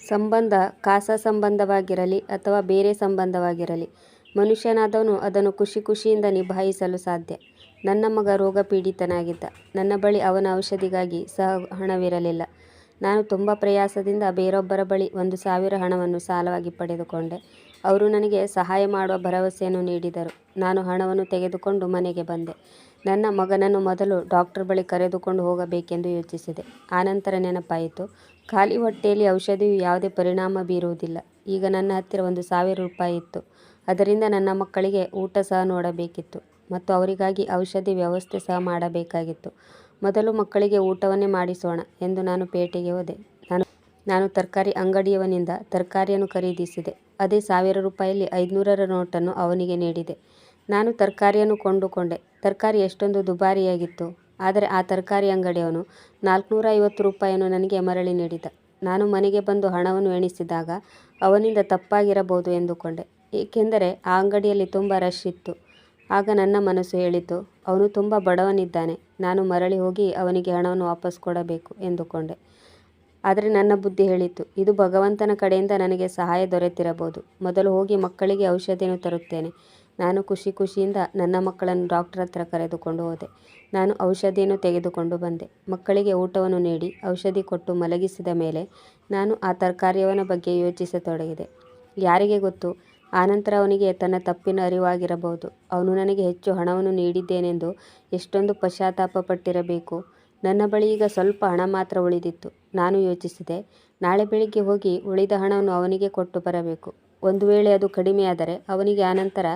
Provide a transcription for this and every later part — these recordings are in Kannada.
ಸಂಬಂಧ ಕಾಸ ಸಂಬಂಧವಾಗಿರಲಿ ಅಥವಾ ಬೇರೆ ಸಂಬಂಧವಾಗಿರಲಿ, ಮನುಷ್ಯನಾದವನು ಅದನ್ನು ಖುಷಿ ಖುಷಿಯಿಂದ ನಿಭಾಯಿಸಲು ಸಾಧ್ಯ. ನನ್ನ ಮಗ ರೋಗಪೀಡಿತನಾಗಿದ್ದ. ನನ್ನ ಬಳಿ ಅವನ ಔಷಧಿಗಾಗಿ ಸಹ ಹಣವಿರಲಿಲ್ಲ. ನಾನು ತುಂಬ ಪ್ರಯಾಸದಿಂದ ಬೇರೊಬ್ಬರ ಬಳಿ 1,000 ಹಣವನ್ನು ಸಾಲವಾಗಿ ಪಡೆದುಕೊಂಡೆ. ಅವರು ನನಗೆ ಸಹಾಯ ಮಾಡುವ ಭರವಸೆಯನ್ನು ನೀಡಿದರು. ನಾನು ಹಣವನ್ನು ತೆಗೆದುಕೊಂಡು ಮನೆಗೆ ಬಂದೆ. ನನ್ನ ಮಗನನ್ನು ಮೊದಲು ಡಾಕ್ಟರ್ ಬಳಿ ಕರೆದುಕೊಂಡು ಹೋಗಬೇಕೆಂದು ಯೋಚಿಸಿದೆ. ಆನಂತರ ನೆನಪಾಯಿತು, ಖಾಲಿ ಹೊಟ್ಟೆಯಲ್ಲಿ ಔಷಧಿಯು ಯಾವುದೇ ಪರಿಣಾಮ ಬೀರುವುದಿಲ್ಲ. ಈಗ ನನ್ನ ಹತ್ತಿರ 1,000 ರೂಪಾಯಿ ಇತ್ತು. ಅದರಿಂದ ನನ್ನ ಮಕ್ಕಳಿಗೆ ಊಟ ಸಹ ನೋಡಬೇಕಿತ್ತು ಮತ್ತು ಅವರಿಗಾಗಿ ಔಷಧಿ ವ್ಯವಸ್ಥೆ ಸಹ ಮಾಡಬೇಕಾಗಿತ್ತು. ಮೊದಲು ಮಕ್ಕಳಿಗೆ ಊಟವನ್ನೇ ಮಾಡಿಸೋಣ ಎಂದು ನಾನು ಪೇಟೆಗೆ ಹೋದೆ. ನಾನು ತರಕಾರಿ ಅಂಗಡಿಯವನಿಂದ ತರಕಾರಿಯನ್ನು ಖರೀದಿಸಿದೆ. ಅದೇ 1,000 ರೂಪಾಯಿಯಲ್ಲಿ 500ರ ನೋಟನ್ನು ಅವನಿಗೆ ನೀಡಿದೆ. ನಾನು ತರಕಾರಿಯನ್ನು ಕೊಂಡುಕೊಂಡೆ. ತರಕಾರಿ ಎಷ್ಟೊಂದು ದುಬಾರಿಯಾಗಿತ್ತು. ಆದರೆ ಆ ತರಕಾರಿ ಅಂಗಡಿಯವನು 450 ರೂಪಾಯಿಯನ್ನು ನನಗೆ ಮರಳಿ ನೀಡಿದ. ನಾನು ಮನೆಗೆ ಬಂದು ಹಣವನ್ನು ಎಣಿಸಿದಾಗ ಅವನಿಂದ ತಪ್ಪಾಗಿರಬಹುದು ಎಂದುಕೊಂಡೆ, ಏಕೆಂದರೆ ಆ ಅಂಗಡಿಯಲ್ಲಿ ತುಂಬ ರಶ್ ಇತ್ತು. ಆಗ ನನ್ನ ಮನಸ್ಸು ಹೇಳಿತು, ಅವನು ತುಂಬ ಬಡವನಿದ್ದಾನೆ, ನಾನು ಮರಳಿ ಹೋಗಿ ಅವನಿಗೆ ಹಣವನ್ನು ವಾಪಸ್ ಕೊಡಬೇಕು ಎಂದುಕೊಂಡೆ. ಆದರೆ ನನ್ನ ಬುದ್ಧಿ ಹೇಳಿತು, ಇದು ಭಗವಂತನ ಕಡೆಯಿಂದ ನನಗೆ ಸಹಾಯ ದೊರೆತಿರಬಹುದು. ಮೊದಲು ಹೋಗಿ ಮಕ್ಕಳಿಗೆ ಔಷಧಿಯನ್ನು ತರುತ್ತೇನೆ. ನಾನು ಖುಷಿ ಖುಷಿಯಿಂದ ನನ್ನ ಮಕ್ಕಳನ್ನು ಡಾಕ್ಟರ್ ಹತ್ರ ಕರೆದುಕೊಂಡು ಹೋದೆ. ನಾನು ಔಷಧಿಯನ್ನು ತೆಗೆದುಕೊಂಡು ಬಂದೆ. ಮಕ್ಕಳಿಗೆ ಊಟವನ್ನು ನೀಡಿ ಔಷಧಿ ಕೊಟ್ಟು ಮಲಗಿಸಿದ ಮೇಲೆ ನಾನು ಆ ತರಕಾರಿಯವನ ಬಗ್ಗೆ ಯೋಚಿಸತೊಡಗಿದೆ. ಯಾರಿಗೆ ಗೊತ್ತು, ಆನಂತರ ಅವನಿಗೆ ತನ್ನ ತಪ್ಪಿನ ಅರಿವಾಗಿರಬಹುದು. ಅವನು ನನಗೆ ಹೆಚ್ಚು ಹಣವನ್ನು ನೀಡಿದ್ದೇನೆಂದು ಎಷ್ಟೊಂದು ಪಶ್ಚಾತ್ತಾಪ ಪಟ್ಟಿರಬೇಕು. ನನ್ನ ಬಳಿ ಈಗ ಸ್ವಲ್ಪ ಹಣ ಮಾತ್ರ ಉಳಿದಿತ್ತು. ನಾನು ಯೋಚಿಸಿದೆ, ನಾಳೆ ಬೆಳಿಗ್ಗೆ ಹೋಗಿ ಉಳಿದ ಹಣವನ್ನು ಅವನಿಗೆ ಕೊಟ್ಟು ಬರಬೇಕು. ಒಂದು ವೇಳೆ ಅದು ಕಡಿಮೆಯಾದರೆ ಅವನಿಗೆ ಆನಂತರ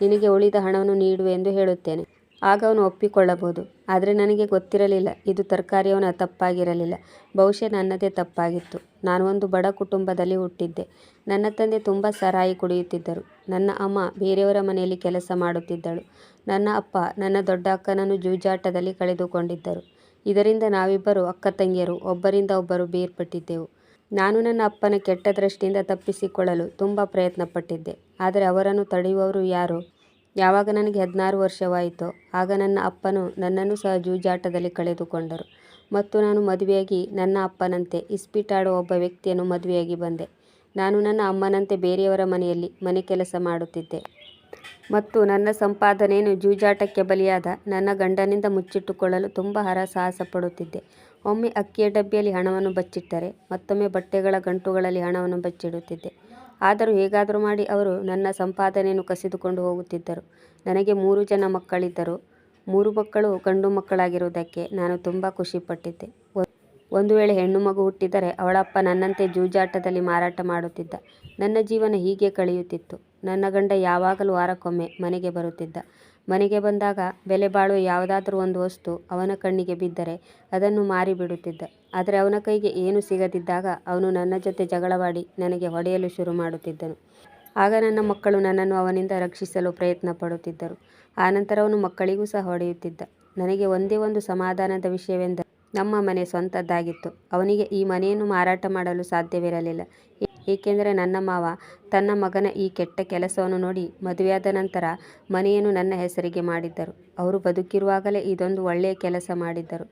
ನಿನಗೆ ಉಳಿದ ಹಣವನ್ನು ನೀಡುವೆ ಎಂದು ಹೇಳುತ್ತೇನೆ. ಆಗ ಅವನು ಒಪ್ಪಿಕೊಳ್ಳಬಹುದು. ಆದರೆ ನನಗೆ ಗೊತ್ತಿರಲಿಲ್ಲ ಇದು ತರಕಾರಿಯವನ ತಪ್ಪಾಗಿರಲಿಲ್ಲ, ಬಹುಶಃ ನನ್ನದೇ ತಪ್ಪಾಗಿತ್ತು. ನಾನು ಒಂದು ಬಡ ಕುಟುಂಬದಲ್ಲಿ ಹುಟ್ಟಿದ್ದೆ. ನನ್ನ ತಂದೆ ತುಂಬ ಸಾರಾಯಿ ಕುಡಿಯುತ್ತಿದ್ದರು. ನನ್ನ ಅಮ್ಮ ಬೇರೆಯವರ ಮನೆಯಲ್ಲಿ ಕೆಲಸ ಮಾಡುತ್ತಿದ್ದಳು. ನನ್ನ ಅಪ್ಪ ನನ್ನ ದೊಡ್ಡ ಅಕ್ಕನನ್ನು ಜೂಜಾಟದಲ್ಲಿ ಕಳೆದುಕೊಂಡಿದ್ದರು. ಇದರಿಂದ ನಾವಿಬ್ಬರು ಅಕ್ಕ ತಂಗಿಯರು ಒಬ್ಬರಿಂದ ಒಬ್ಬರು ಬೇರ್ಪಟ್ಟಿದ್ದೆವು. ನಾನು ನನ್ನ ಅಪ್ಪನ ಕೆಟ್ಟ ದೃಷ್ಟಿಯಿಂದ ತಪ್ಪಿಸಿಕೊಳ್ಳಲು ತುಂಬ ಪ್ರಯತ್ನ ಪಟ್ಟಿದ್ದೆ. ಆದರೆ ಅವರನ್ನು ತಡೆಯುವವರು ಯಾರು? ಯಾವಾಗ ನನಗೆ 16 ವರ್ಷವಾಯಿತೋ ಆಗ ನನ್ನ ಅಪ್ಪನು ನನ್ನನ್ನು ಸಹ ಜೂಜಾಟದಲ್ಲಿ ಕಳೆದುಕೊಂಡರು ಮತ್ತು ನಾನು ಮದುವೆಯಾಗಿ ನನ್ನ ಅಪ್ಪನಂತೆ ಇಸ್ಪೀಟಾಡುವ ಒಬ್ಬ ವ್ಯಕ್ತಿಯನ್ನು ಮದುವೆಯಾಗಿ ಬಂದೆ. ನಾನು ನನ್ನ ಅಮ್ಮನಂತೆ ಬೇರೆಯವರ ಮನೆಯಲ್ಲಿ ಮನೆ ಕೆಲಸ ಮಾಡುತ್ತಿದ್ದೆ ಮತ್ತು ನನ್ನ ಸಂಪಾದನೆಯನ್ನು ಜೂಜಾಟಕ್ಕೆ ಬಲಿಯಾದ ನನ್ನ ಗಂಡನಿಂದ ಮುಚ್ಚಿಟ್ಟುಕೊಳ್ಳಲು ತುಂಬ ಹರಸಾಹಸ ಪಡುತ್ತಿದ್ದೆ. ಒಮ್ಮೆ ಅಕ್ಕಿಯ ಡಬ್ಬಿಯಲ್ಲಿ ಹಣವನ್ನು ಬಚ್ಚಿಟ್ಟರೆ ಮತ್ತೊಮ್ಮೆ ಬಟ್ಟೆಗಳ ಗಂಟುಗಳಲ್ಲಿ ಹಣವನ್ನು ಬಚ್ಚಿಡುತ್ತಿದ್ದೆ. ಆದರೂ ಹೇಗಾದರೂ ಮಾಡಿ ಅವರು ನನ್ನ ಸಂಪಾದನೆಯನ್ನು ಕಸಿದುಕೊಂಡು ಹೋಗುತ್ತಿದ್ದರು. ನನಗೆ 3 ಜನ ಮಕ್ಕಳಿದ್ದರು. 3 ಮಕ್ಕಳು ಗಂಡು ಮಕ್ಕಳಾಗಿರುವುದಕ್ಕೆ ನಾನು ತುಂಬ ಖುಷಿಪಟ್ಟಿದ್ದೆ. ಒಂದು ವೇಳೆ ಹೆಣ್ಣು ಮಗು ಹುಟ್ಟಿದರೆ ಅವಳಪ್ಪ ನನ್ನಂತೆ ಜೂಜಾಟದಲ್ಲಿ ಮಾರಾಟ ಮಾಡುತ್ತಿದ್ದ. ನನ್ನ ಜೀವನ ಹೀಗೆ ಕಳೆಯುತ್ತಿತ್ತು. ನನ್ನ ಗಂಡ ಯಾವಾಗಲೂ ವಾರಕ್ಕೊಮ್ಮೆ ಮನೆಗೆ ಬರುತ್ತಿದ್ದ. ಮನೆಗೆ ಬಂದಾಗ ಬೆಲೆ ಬಾಳುವ ಯಾವುದಾದರೂ ಒಂದು ವಸ್ತು ಅವನ ಕಣ್ಣಿಗೆ ಬಿದ್ದರೆ ಅದನ್ನು ಮಾರಿಬಿಡುತ್ತಿದ್ದ. ಆದರೆ ಅವನ ಕೈಗೆ ಏನೂ ಸಿಗದಿದ್ದಾಗ ಅವನು ನನ್ನ ಜೊತೆ ಜಗಳವಾಡಿ ನನಗೆ ಹೊಡೆಯಲು ಶುರು ಮಾಡುತ್ತಿದ್ದನು. ಆಗ ನನ್ನ ಮಕ್ಕಳು ನನ್ನನ್ನು ಅವನಿಂದ ರಕ್ಷಿಸಲು ಪ್ರಯತ್ನ ಪಡುತ್ತಿದ್ದರು. ಆನಂತರ ಅವನು ಮಕ್ಕಳಿಗೂ ಸಹ ಹೊಡೆಯುತ್ತಿದ್ದ. ನನಗೆ ಒಂದೇ ಒಂದು ಸಮಾಧಾನದ ವಿಷಯವೆಂದರೆ ನಮ್ಮ ಮನೆ ಸ್ವಂತದ್ದಾಗಿತ್ತು. ಅವನಿಗೆ ಈ ಮನೆಯನ್ನು ಮಾರಾಟ ಮಾಡಲು ಸಾಧ್ಯವಿರಲಿಲ್ಲ, ಏಕೆಂದರೆ ನನ್ನ ಮಾವ ತನ್ನ ಮಗನ ಈ ಕೆಟ್ಟ ಕೆಲಸವನ್ನು ನೋಡಿ ಮದುವೆಯಾದ ನಂತರ ಮನೆಯನ್ನು ನನ್ನ ಹೆಸರಿಗೆ ಮಾಡಿದ್ದರು. ಅವರು ಬದುಕಿರುವಾಗಲೇ ಇದೊಂದು ಒಳ್ಳೆಯ ಕೆಲಸ ಮಾಡಿದ್ದರು.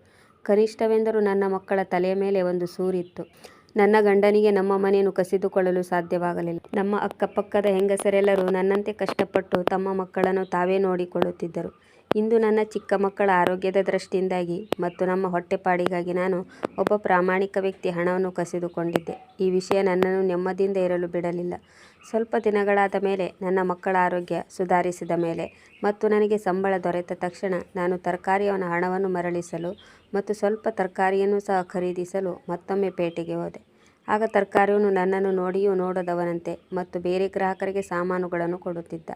ಕನಿಷ್ಠವೆಂದರೂ ನನ್ನ ಮಕ್ಕಳ ತಲೆಯ ಮೇಲೆ ಒಂದು ಸೂರಿತ್ತು. ನನ್ನ ಗಂಡನಿಗೆ ನಮ್ಮ ಮನೆಯನ್ನು ಕಸಿದುಕೊಳ್ಳಲು ಸಾಧ್ಯವಾಗಲಿಲ್ಲ. ನಮ್ಮ ಅಕ್ಕಪಕ್ಕದ ಹೆಂಗಸರೆಲ್ಲರೂ ನನ್ನಂತೆ ಕಷ್ಟಪಟ್ಟು ತಮ್ಮ ಮಕ್ಕಳನ್ನು ತಾವೇ ನೋಡಿಕೊಳ್ಳುತ್ತಿದ್ದರು. ಇಂದು ನನ್ನ ಚಿಕ್ಕ ಮಕ್ಕಳ ಆರೋಗ್ಯದ ದೃಷ್ಟಿಯಿಂದಾಗಿ ಮತ್ತು ನಮ್ಮ ಹೊಟ್ಟೆಪಾಡಿಗಾಗಿ ನಾನು ಒಬ್ಬ ಪ್ರಾಮಾಣಿಕ ವ್ಯಕ್ತಿ ಹಣವನ್ನು ಕಸಿದುಕೊಂಡಿದ್ದೆ. ಈ ವಿಷಯ ನನ್ನನ್ನು ನೆಮ್ಮದಿಯಿಂದ ಇರಲು ಬಿಡಲಿಲ್ಲ. ಸ್ವಲ್ಪ ದಿನಗಳಾದ ಮೇಲೆ ನನ್ನ ಮಕ್ಕಳ ಆರೋಗ್ಯ ಸುಧಾರಿಸಿದ ಮೇಲೆ ಮತ್ತು ನನಗೆ ಸಂಬಳ ದೊರೆತ ತಕ್ಷಣ ನಾನು ತರಕಾರಿಯವನ ಹಣವನ್ನು ಮರಳಿಸಲು ಮತ್ತು ಸ್ವಲ್ಪ ತರಕಾರಿಯನ್ನು ಸಹ ಖರೀದಿಸಲು ಮತ್ತೊಮ್ಮೆ ಪೇಟೆಗೆ ಹೋದೆ. ಆಗ ತರಕಾರಿಯವನು ನನ್ನನ್ನು ನೋಡಿಯೂ ನೋಡದವನಂತೆ ಮತ್ತು ಬೇರೆ ಗ್ರಾಹಕರಿಗೆ ಸಾಮಾನುಗಳನ್ನು ಕೊಡುತ್ತಿದ್ದ.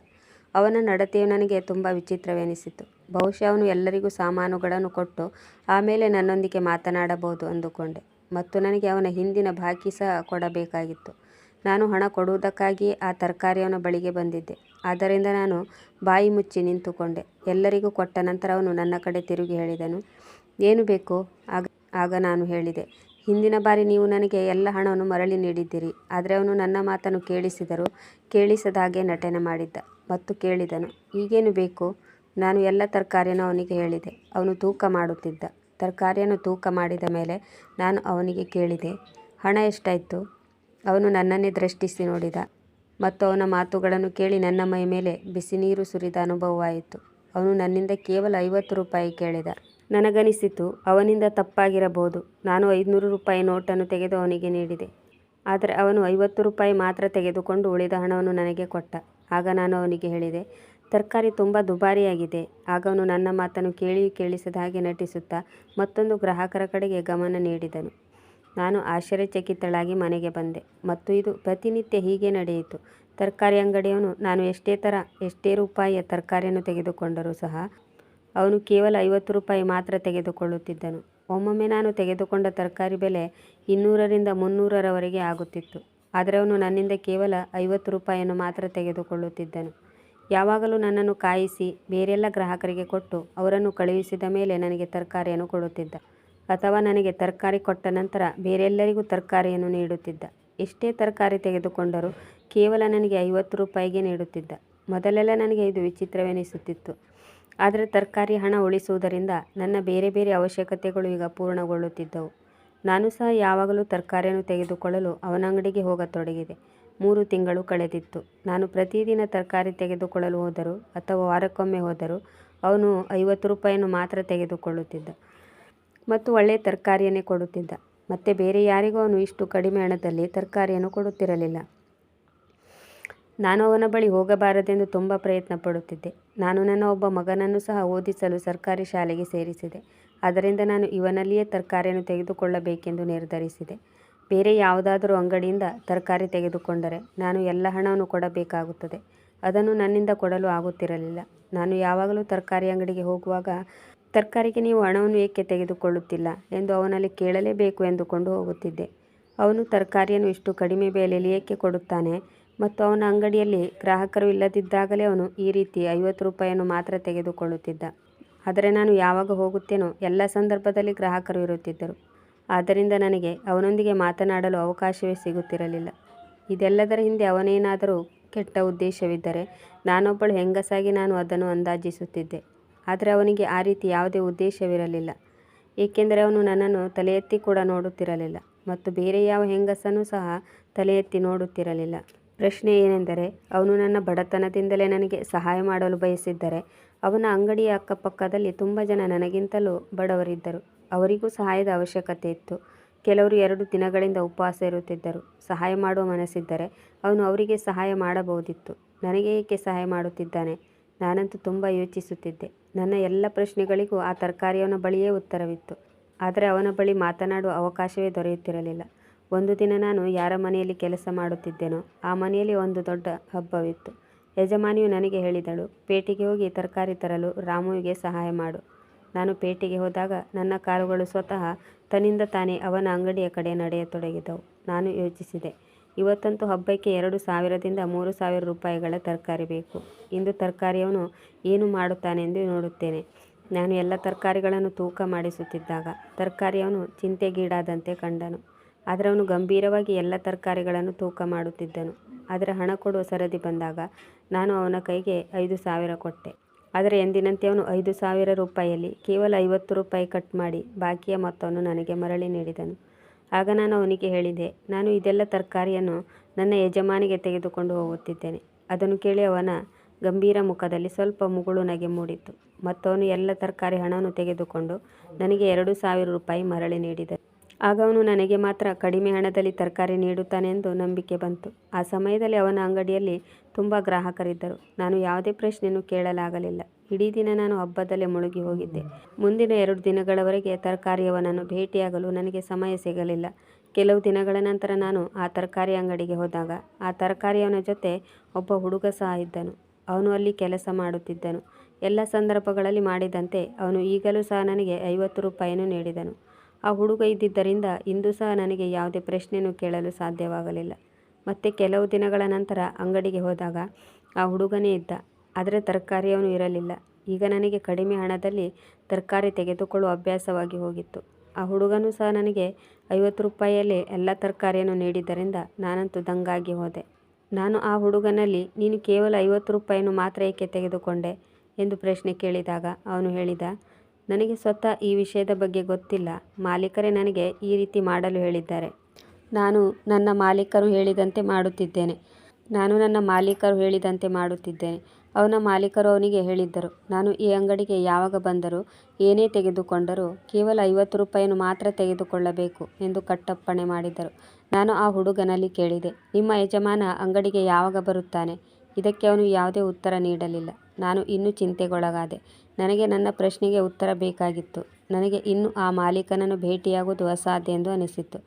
ಅವನ ನಡತೆಯು ನನಗೆ ತುಂಬ ವಿಚಿತ್ರವೆನಿಸಿತು. ಬಹುಶಃ ಅವನು ಎಲ್ಲರಿಗೂ ಸಾಮಾನುಗಳನ್ನು ಕೊಟ್ಟು ಆಮೇಲೆ ನನ್ನೊಂದಿಗೆ ಮಾತನಾಡಬಹುದು ಅಂದುಕೊಂಡೆ ಮತ್ತು ನನಗೆ ಅವನ ಹಿಂದಿನ ಬಾಕಿ ಸಹ ಕೊಡಬೇಕಾಗಿತ್ತು. ನಾನು ಹಣ ಕೊಡುವುದಕ್ಕಾಗಿಯೇ ಆ ತರಕಾರಿಯವನ ಬಳಿಗೆ ಬಂದಿದ್ದೆ. ಆದ್ದರಿಂದ ನಾನು ಬಾಯಿ ಮುಚ್ಚಿ ನಿಂತುಕೊಂಡೆ. ಎಲ್ಲರಿಗೂ ಕೊಟ್ಟ ನಂತರ ಅವನು ನನ್ನ ಕಡೆ ತಿರುಗಿ ಹೇಳಿದನು, ಏನು ಬೇಕು? ಆಗ ನಾನು ಹೇಳಿದೆ, ಹಿಂದಿನ ಬಾರಿ ನೀವು ನನಗೆ ಎಲ್ಲ ಹಣವನ್ನು ಮರಳಿ ನೀಡಿದ್ದೀರಿ. ಆದರೆ ಅವನು ನನ್ನ ಮಾತನ್ನು ಕೇಳಿಸಿದರೂ ಕೇಳಿಸದ ಹಾಗೆ ನಟನೆ ಮಾಡಿದ್ದ ಮತ್ತು ಕೇಳಿದನು, ಈಗೇನು ಬೇಕು? ನಾನು ಎಲ್ಲ ತರಕಾರಿಯನ್ನು ಅವನಿಗೆ ಹೇಳಿದೆ. ಅವನು ತೂಕ ಮಾಡುತ್ತಿದ್ದ. ತರಕಾರಿಯನ್ನು ತೂಕ ಮಾಡಿದ ಮೇಲೆ ನಾನು ಅವನಿಗೆ ಕೇಳಿದೆ, ಹಣ ಎಷ್ಟಾಯಿತು? ಅವನು ನನ್ನನ್ನೇ ದೃಷ್ಟಿಸಿ ನೋಡಿದ ಮತ್ತು ಅವನ ಮಾತುಗಳನ್ನು ಕೇಳಿ ನನ್ನ ಮೈ ಮೇಲೆ ಬಿಸಿ ನೀರು ಸುರಿದ ಅನುಭವವಾಯಿತು. ಅವನು ನನ್ನಿಂದ ಕೇವಲ 50 ರೂಪಾಯಿ ಕೇಳಿದ. ನನಗನಿಸಿತು ಅವನಿಂದ ತಪ್ಪಾಗಿರಬಹುದು. ನಾನು 500 ರೂಪಾಯಿ ನೋಟನ್ನು ತೆಗೆದು ಅವನಿಗೆ ನೀಡಿದೆ. ಆದರೆ ಅವನು 50 ರೂಪಾಯಿ ಮಾತ್ರ ತೆಗೆದುಕೊಂಡು ಉಳಿದ ಹಣವನ್ನು ನನಗೆ ಕೊಟ್ಟ. ಆಗ ನಾನು ಅವನಿಗೆ ಹೇಳಿದೆ, ತರಕಾರಿ ತುಂಬ ದುಬಾರಿಯಾಗಿದೆ. ಆಗ ಅವನು ನನ್ನ ಮಾತನ್ನು ಕೇಳಿಯೂ ಕೇಳಿಸದ ಹಾಗೆ ನಟಿಸುತ್ತಾ ಮತ್ತೊಂದು ಗ್ರಾಹಕರ ಕಡೆಗೆ ಗಮನ ನೀಡಿದನು. ನಾನು ಆಶ್ಚರ್ಯಚಕಿತಳಾಗಿ ಮನೆಗೆ ಬಂದೆ ಮತ್ತು ಇದು ಪ್ರತಿನಿತ್ಯ ಹೀಗೆ ನಡೆಯಿತು. ತರಕಾರಿ ಅಂಗಡಿಯವನು ನಾನು ಎಷ್ಟೇ ರೂಪಾಯಿಯ ತರಕಾರಿಯನ್ನು ತೆಗೆದುಕೊಂಡರೂ ಸಹ ಅವನು ಕೇವಲ 50 ರೂಪಾಯಿ ಮಾತ್ರ ತೆಗೆದುಕೊಳ್ಳುತ್ತಿದ್ದನು. ಒಮ್ಮೊಮ್ಮೆ ನಾನು ತೆಗೆದುಕೊಂಡ ತರಕಾರಿ ಬೆಲೆ 200ರಿಂದ 300ರವರೆಗೆ ಆಗುತ್ತಿತ್ತು. ಆದರೆ ಅವನು ನನ್ನಿಂದ ಕೇವಲ 50 ರೂಪಾಯಿಯನ್ನು ಮಾತ್ರ ತೆಗೆದುಕೊಳ್ಳುತ್ತಿದ್ದನು. ಯಾವಾಗಲೂ ನನ್ನನ್ನು ಕಾಯಿಸಿ ಬೇರೆಲ್ಲ ಗ್ರಾಹಕರಿಗೆ ಕೊಟ್ಟು ಅವರನ್ನು ಕಳುಹಿಸಿದ ಮೇಲೆ ನನಗೆ ತರಕಾರಿಯನ್ನು ಕೊಡುತ್ತಿದ್ದ. ಅಥವಾ ನನಗೆ ತರಕಾರಿ ಕೊಟ್ಟ ನಂತರ ಬೇರೆಲ್ಲರಿಗೂ ತರಕಾರಿಯನ್ನು ನೀಡುತ್ತಿದ್ದ. ಎಷ್ಟೇ ತರಕಾರಿ ತೆಗೆದುಕೊಂಡರೂ ಕೇವಲ ನನಗೆ 50 ರೂಪಾಯಿಗೆ ನೀಡುತ್ತಿದ್ದ. ಮೊದಲೆಲ್ಲ ನನಗೆ ಇದು ವಿಚಿತ್ರವೆನಿಸುತ್ತಿತ್ತು. ಆದರೆ ತರಕಾರಿ ಹಣ ಉಳಿಸುವುದರಿಂದ ನನ್ನ ಬೇರೆ ಬೇರೆ ಅವಶ್ಯಕತೆಗಳು ಈಗ ಪೂರ್ಣಗೊಳ್ಳುತ್ತಿದ್ದವು. ನಾನು ಸಹ ಯಾವಾಗಲೂ ತರಕಾರಿಯನ್ನು ತೆಗೆದುಕೊಳ್ಳಲು ಅವನ ಅಂಗಡಿಗೆ ಹೋಗತೊಡಗಿದೆ. 3 ತಿಂಗಳು ಕಳೆದಿತ್ತು. ನಾನು ಪ್ರತಿದಿನ ತರಕಾರಿ ತೆಗೆದುಕೊಳ್ಳಲು ಹೋದರೂ ಅಥವಾ ವಾರಕ್ಕೊಮ್ಮೆ ಹೋದರೂ ಅವನು 50 ರೂಪಾಯಿಯನ್ನು ಮಾತ್ರ ತೆಗೆದುಕೊಳ್ಳುತ್ತಿದ್ದ ಮತ್ತು ಒಳ್ಳೆಯ ತರಕಾರಿಯನ್ನೇ ಕೊಡುತ್ತಿದ್ದ. ಮತ್ತೆ ಬೇರೆ ಯಾರಿಗೂ ಅವನು ಇಷ್ಟು ಕಡಿಮೆ ಹಣದಲ್ಲಿ ತರಕಾರಿಯನ್ನು ಕೊಡುತ್ತಿರಲಿಲ್ಲ. ನಾನು ಅವನ ಬಳಿ ಹೋಗಬಾರದೆಂದು ತುಂಬ ಪ್ರಯತ್ನ ಪಡುತ್ತಿದ್ದೆ. ನಾನು ನನ್ನ ಒಬ್ಬ ಮಗನನ್ನು ಸಹ ಓದಿಸಲು ಸರ್ಕಾರಿ ಶಾಲೆಗೆ ಸೇರಿಸಿದೆ. ಆದ್ದರಿಂದ ನಾನು ಇವನಲ್ಲಿಯೇ ತರಕಾರಿಯನ್ನು ತೆಗೆದುಕೊಳ್ಳಬೇಕೆಂದು ನಿರ್ಧರಿಸಿದೆ. ಬೇರೆ ಯಾವುದಾದರೂ ಅಂಗಡಿಯಿಂದ ತರಕಾರಿ ತೆಗೆದುಕೊಂಡರೆ ನಾನು ಎಲ್ಲ ಹಣವನ್ನು ಕೊಡಬೇಕಾಗುತ್ತದೆ. ಅದನ್ನು ನನ್ನಿಂದ ಕೊಡಲು ಆಗುತ್ತಿರಲಿಲ್ಲ. ನಾನು ಯಾವಾಗಲೂ ತರಕಾರಿ ಅಂಗಡಿಗೆ ಹೋಗುವಾಗ ತರಕಾರಿಗೆ ನೀವು ಹಣವನ್ನು ಏಕೆ ತೆಗೆದುಕೊಳ್ಳುತ್ತಿಲ್ಲ ಎಂದು ಅವನಲ್ಲಿ ಕೇಳಲೇಬೇಕು ಎಂದುಕೊಂಡು ಹೋಗುತ್ತಿದ್ದೆ. ಅವನು ತರಕಾರಿಯನ್ನು ಇಷ್ಟು ಕಡಿಮೆ ಬೆಲೆಯಲ್ಲಿ ಏಕೆ ಕೊಡುತ್ತಾನೆ ಮತ್ತು ಅವನ ಅಂಗಡಿಯಲ್ಲಿ ಗ್ರಾಹಕರು ಇಲ್ಲದಿದ್ದಾಗಲೇ ಅವನು ಈ ರೀತಿ 50 ರೂಪಾಯಿಯನ್ನು ಮಾತ್ರ ತೆಗೆದುಕೊಳ್ಳುತ್ತಿದ್ದ. ಆದರೆ ನಾನು ಯಾವಾಗ ಹೋಗುತ್ತೇನೋ ಎಲ್ಲ ಸಂದರ್ಭದಲ್ಲಿ ಗ್ರಾಹಕರು ಇರುತ್ತಿದ್ದರು. ಆದ್ದರಿಂದ ನನಗೆ ಅವನೊಂದಿಗೆ ಮಾತನಾಡಲು ಅವಕಾಶವೇ ಸಿಗುತ್ತಿರಲಿಲ್ಲ. ಇದೆಲ್ಲದರ ಹಿಂದೆ ಅವನೇನಾದರೂ ಕೆಟ್ಟ ಉದ್ದೇಶವಿದ್ದರೆ ನಾನೊಬ್ಬಳು ಹೆಂಗಸಾಗಿ ನಾನು ಅದನ್ನು ಅಂದಾಜಿಸುತ್ತಿದ್ದೆ. ಆದರೆ ಅವನಿಗೆ ಆ ರೀತಿ ಯಾವುದೇ ಉದ್ದೇಶವಿರಲಿಲ್ಲ. ಏಕೆಂದರೆ ಅವನು ನನ್ನನ್ನು ತಲೆ ಎತ್ತಿ ಕೂಡ ನೋಡುತ್ತಿರಲಿಲ್ಲ ಮತ್ತು ಬೇರೆ ಯಾವ ಹೆಂಗಸನ್ನೂ ಸಹ ತಲೆ ಎತ್ತಿ ನೋಡುತ್ತಿರಲಿಲ್ಲ. ಪ್ರಶ್ನೆ ಏನೆಂದರೆ, ಅವನು ನನ್ನ ಬಡತನದಿಂದಲೇ ನನಗೆ ಸಹಾಯ ಮಾಡಲು ಬಯಸಿದ್ದರೆ ಅವನ ಅಂಗಡಿಯ ಅಕ್ಕಪಕ್ಕದಲ್ಲಿ ತುಂಬ ಜನ ನನಗಿಂತಲೂ ಬಡವರಿದ್ದರು. ಅವರಿಗೂ ಸಹಾಯದ ಅವಶ್ಯಕತೆ ಇತ್ತು. ಕೆಲವರು 2 ದಿನಗಳಿಂದ ಉಪವಾಸ ಇರುತ್ತಿದ್ದರು. ಸಹಾಯ ಮಾಡುವ ಮನಸ್ಸಿದ್ದರೆ ಅವನು ಅವರಿಗೆ ಸಹಾಯ ಮಾಡಬಹುದಿತ್ತು. ನನಗೆ ಏಕೆ ಸಹಾಯ ಮಾಡುತ್ತಿದ್ದಾನೆ? ನಾನಂತೂ ತುಂಬ ಯೋಚಿಸುತ್ತಿದ್ದೆ. ನನ್ನ ಎಲ್ಲ ಪ್ರಶ್ನೆಗಳಿಗೂ ಆ ತರಕಾರಿಯವನ ಬಳಿಯೇ ಉತ್ತರವಿತ್ತು. ಆದರೆ ಅವನ ಬಳಿ ಮಾತನಾಡುವ ಅವಕಾಶವೇ ದೊರೆಯುತ್ತಿರಲಿಲ್ಲ. ಒಂದು ದಿನ ನಾನು ಯಾರ ಮನೆಯಲ್ಲಿ ಕೆಲಸ ಮಾಡುತ್ತಿದ್ದೆನೋ ಆ ಮನೆಯಲ್ಲಿ ಒಂದು ದೊಡ್ಡ ಹಬ್ಬವಿತ್ತು. ಯಜಮಾನಿಯು ನನಗೆ ಹೇಳಿದಳು, ಪೇಟೆಗೆ ಹೋಗಿ ತರಕಾರಿ ತರಲು ರಾಮುವಿಗೆ ಸಹಾಯ ಮಾಡು. ನಾನು ಪೇಟೆಗೆ ಹೋದಾಗ ನನ್ನ ಕಾಲುಗಳು ಸ್ವತಃ ತನ್ನಿಂದ ತಾನೇ ಅವನ ಅಂಗಡಿಯ ಕಡೆ ನಡೆಯತೊಡಗಿದವು. ನಾನು ಯೋಚಿಸಿದೆ, ಇವತ್ತಂತೂ ಹಬ್ಬಕ್ಕೆ 2,000ದಿಂದ 3,000 ರೂಪಾಯಿಗಳ ತರಕಾರಿ ಬೇಕು. ಇಂದು ತರಕಾರಿಯವನು ಏನು ಮಾಡುತ್ತಾನೆಂದು ನೋಡುತ್ತೇನೆ. ನಾನು ಎಲ್ಲ ತರಕಾರಿಗಳನ್ನು ತೂಕ ಮಾಡಿಸುತ್ತಿದ್ದಾಗ ತರಕಾರಿಯವನು ಚಿಂತೆಗೀಡಾದಂತೆ ಕಂಡನು. ಆದರೆ ಅವನು ಗಂಭೀರವಾಗಿ ಎಲ್ಲ ತರಕಾರಿಗಳನ್ನು ತೂಕ ಮಾಡುತ್ತಿದ್ದನು. ಆದರೆ ಹಣ ಕೊಡುವ ಸರದಿ ಬಂದಾಗ ನಾನು ಅವನ ಕೈಗೆ 5,000 ಕೊಟ್ಟೆ. ಆದರೆ ಎಂದಿನಂತೆ ಅವನು 5,000 ರೂಪಾಯಿಯಲ್ಲಿ ಕೇವಲ 50 ರೂಪಾಯಿ ಕಟ್ ಮಾಡಿ ಬಾಕಿಯ ಮೊತ್ತವನ್ನು ನನಗೆ ಮರಳಿ ನೀಡಿದನು. ಆಗ ನಾನು ಅವನಿಗೆ ಹೇಳಿದೆ, ನಾನು ಇದೆಲ್ಲ ತರಕಾರಿಯನ್ನು ನನ್ನ ಯಜಮಾನಿಗೆ ತೆಗೆದುಕೊಂಡು ಹೋಗುತ್ತಿದ್ದೇನೆ. ಅದನ್ನು ಕೇಳಿ ಅವನ ಗಂಭೀರ ಮುಖದಲ್ಲಿ ಸ್ವಲ್ಪ ಮುಗುಳು ನಗೆ ಮೂಡಿತು ಮತ್ತು ಅವನು ಎಲ್ಲ ತರಕಾರಿ ಹಣವನ್ನು ತೆಗೆದುಕೊಂಡು ನನಗೆ 2,000 ರೂಪಾಯಿ ಮರಳಿ ನೀಡಿದನು. ಆಗ ಅವನು ನನಗೆ ಮಾತ್ರ ಕಡಿಮೆ ಹಣದಲ್ಲಿ ತರಕಾರಿ ನೀಡುತ್ತಾನೆ ಎಂದು ನಂಬಿಕೆ ಬಂತು. ಆ ಸಮಯದಲ್ಲಿ ಅವನ ಅಂಗಡಿಯಲ್ಲಿ ತುಂಬ ಗ್ರಾಹಕರಿದ್ದರು. ನಾನು ಯಾವುದೇ ಪ್ರಶ್ನೆಯನ್ನು ಕೇಳಲಾಗಲಿಲ್ಲ. ಇಡೀ ದಿನ ನಾನು ಹಬ್ಬದಲ್ಲೇ ಮುಳುಗಿ ಹೋಗಿದ್ದೆ. ಮುಂದಿನ 2 ದಿನಗಳವರೆಗೆ ತರಕಾರಿಯವನನ್ನು ಭೇಟಿಯಾಗಲು ನನಗೆ ಸಮಯ ಸಿಗಲಿಲ್ಲ. ಕೆಲವು ದಿನಗಳ ನಂತರ ನಾನು ಆ ತರಕಾರಿ ಅಂಗಡಿಗೆ ಹೋದಾಗ ಆ ತರಕಾರಿಯವನ ಜೊತೆ ಒಬ್ಬ ಹುಡುಗ ಸಹ ಇದ್ದನು. ಅವನು ಅಲ್ಲಿ ಕೆಲಸ ಮಾಡುತ್ತಿದ್ದನು. ಎಲ್ಲ ಸಂದರ್ಭಗಳಲ್ಲಿ ಮಾಡಿದಂತೆ ಅವನು ಈಗಲೂ ಸಹ ನನಗೆ 50 ರೂಪಾಯಿಯನ್ನು ನೀಡಿದನು. ಆ ಹುಡುಗ ಇದ್ದಿದ್ದರಿಂದ ಇಂದು ಸಹ ನನಗೆ ಯಾವುದೇ ಪ್ರಶ್ನೆಯನ್ನು ಕೇಳಲು ಸಾಧ್ಯವಾಗಲಿಲ್ಲ. ಮತ್ತೆ ಕೆಲವು ದಿನಗಳ ನಂತರ ಅಂಗಡಿಗೆ ಹೋದಾಗ ಆ ಹುಡುಗನೇ ಇದ್ದ. ಆದರೆ ತರಕಾರಿಯವನು ಇರಲಿಲ್ಲ. ಈಗ ನನಗೆ ಕಡಿಮೆ ಹಣದಲ್ಲಿ ತರಕಾರಿ ತೆಗೆದುಕೊಳ್ಳುವ ಅಭ್ಯಾಸವಾಗಿ ಹೋಗಿತ್ತು. ಆ ಹುಡುಗನೂ ಸಹ ನನಗೆ 50 ರೂಪಾಯಿಯಲ್ಲೇ ಎಲ್ಲ ತರಕಾರಿಯನ್ನು ನೀಡಿದ್ದರಿಂದ ನಾನಂತೂ ದಂಗಾಗಿ ಹೋದೆ. ನಾನು ಆ ಹುಡುಗನಲ್ಲಿ, ನೀನು ಕೇವಲ 50 ರೂಪಾಯಿಯನ್ನು ಮಾತ್ರ ಏಕೆ ತೆಗೆದುಕೊಂಡೆ ಎಂದು ಪ್ರಶ್ನೆ ಕೇಳಿದಾಗ ಅವನು ಹೇಳಿದ, ನನಗೆ ಸ್ವತಃ ಈ ವಿಷಯದ ಬಗ್ಗೆ ಗೊತ್ತಿಲ್ಲ. ಮಾಲೀಕರೇ ನನಗೆ ಈ ರೀತಿ ಮಾಡಲು ಹೇಳಿದ್ದಾರೆ. ನಾನು ನನ್ನ ಮಾಲೀಕರು ಹೇಳಿದಂತೆ ಮಾಡುತ್ತಿದ್ದೇನೆ. ಅವನ ಮಾಲೀಕರು ಅವನಿಗೆ ಹೇಳಿದ್ದರು, ನಾನು ಈ ಅಂಗಡಿಗೆ ಯಾವಾಗ ಬಂದರೂ ಏನೇ ತೆಗೆದುಕೊಂಡರೂ ಕೇವಲ 50 ರೂಪಾಯಿಯನ್ನು ಮಾತ್ರ ತೆಗೆದುಕೊಳ್ಳಬೇಕು ಎಂದು ಕಟ್ಟಪ್ಪಣೆ ಮಾಡಿದರು. ನಾನು ಆ ಹುಡುಗನಲ್ಲಿ ಕೇಳಿದೆ, ನಿಮ್ಮ ಯಜಮಾನ ಅಂಗಡಿಗೆ ಯಾವಾಗ ಬರುತ್ತಾನೆ? ಇದಕ್ಕೆ ಅವನು ಯಾವುದೇ ಉತ್ತರ ನೀಡಲಿಲ್ಲ. ನಾನು ಇನ್ನೂ ಚಿಂತೆಗೊಳಗಾದೆ. ನನಗೆ ನನ್ನ ಪ್ರಶ್ನೆಗೆ ಉತ್ತರ ಬೇಕಾಗಿತ್ತು. ನನಗೆ ಇನ್ನು ಆ ಮಾಲೀಕನನ್ನು ಭೇಟಿಯಾಗುವುದು ಅಸಾಧ್ಯ ಎಂದು ಅನಿಸಿತು.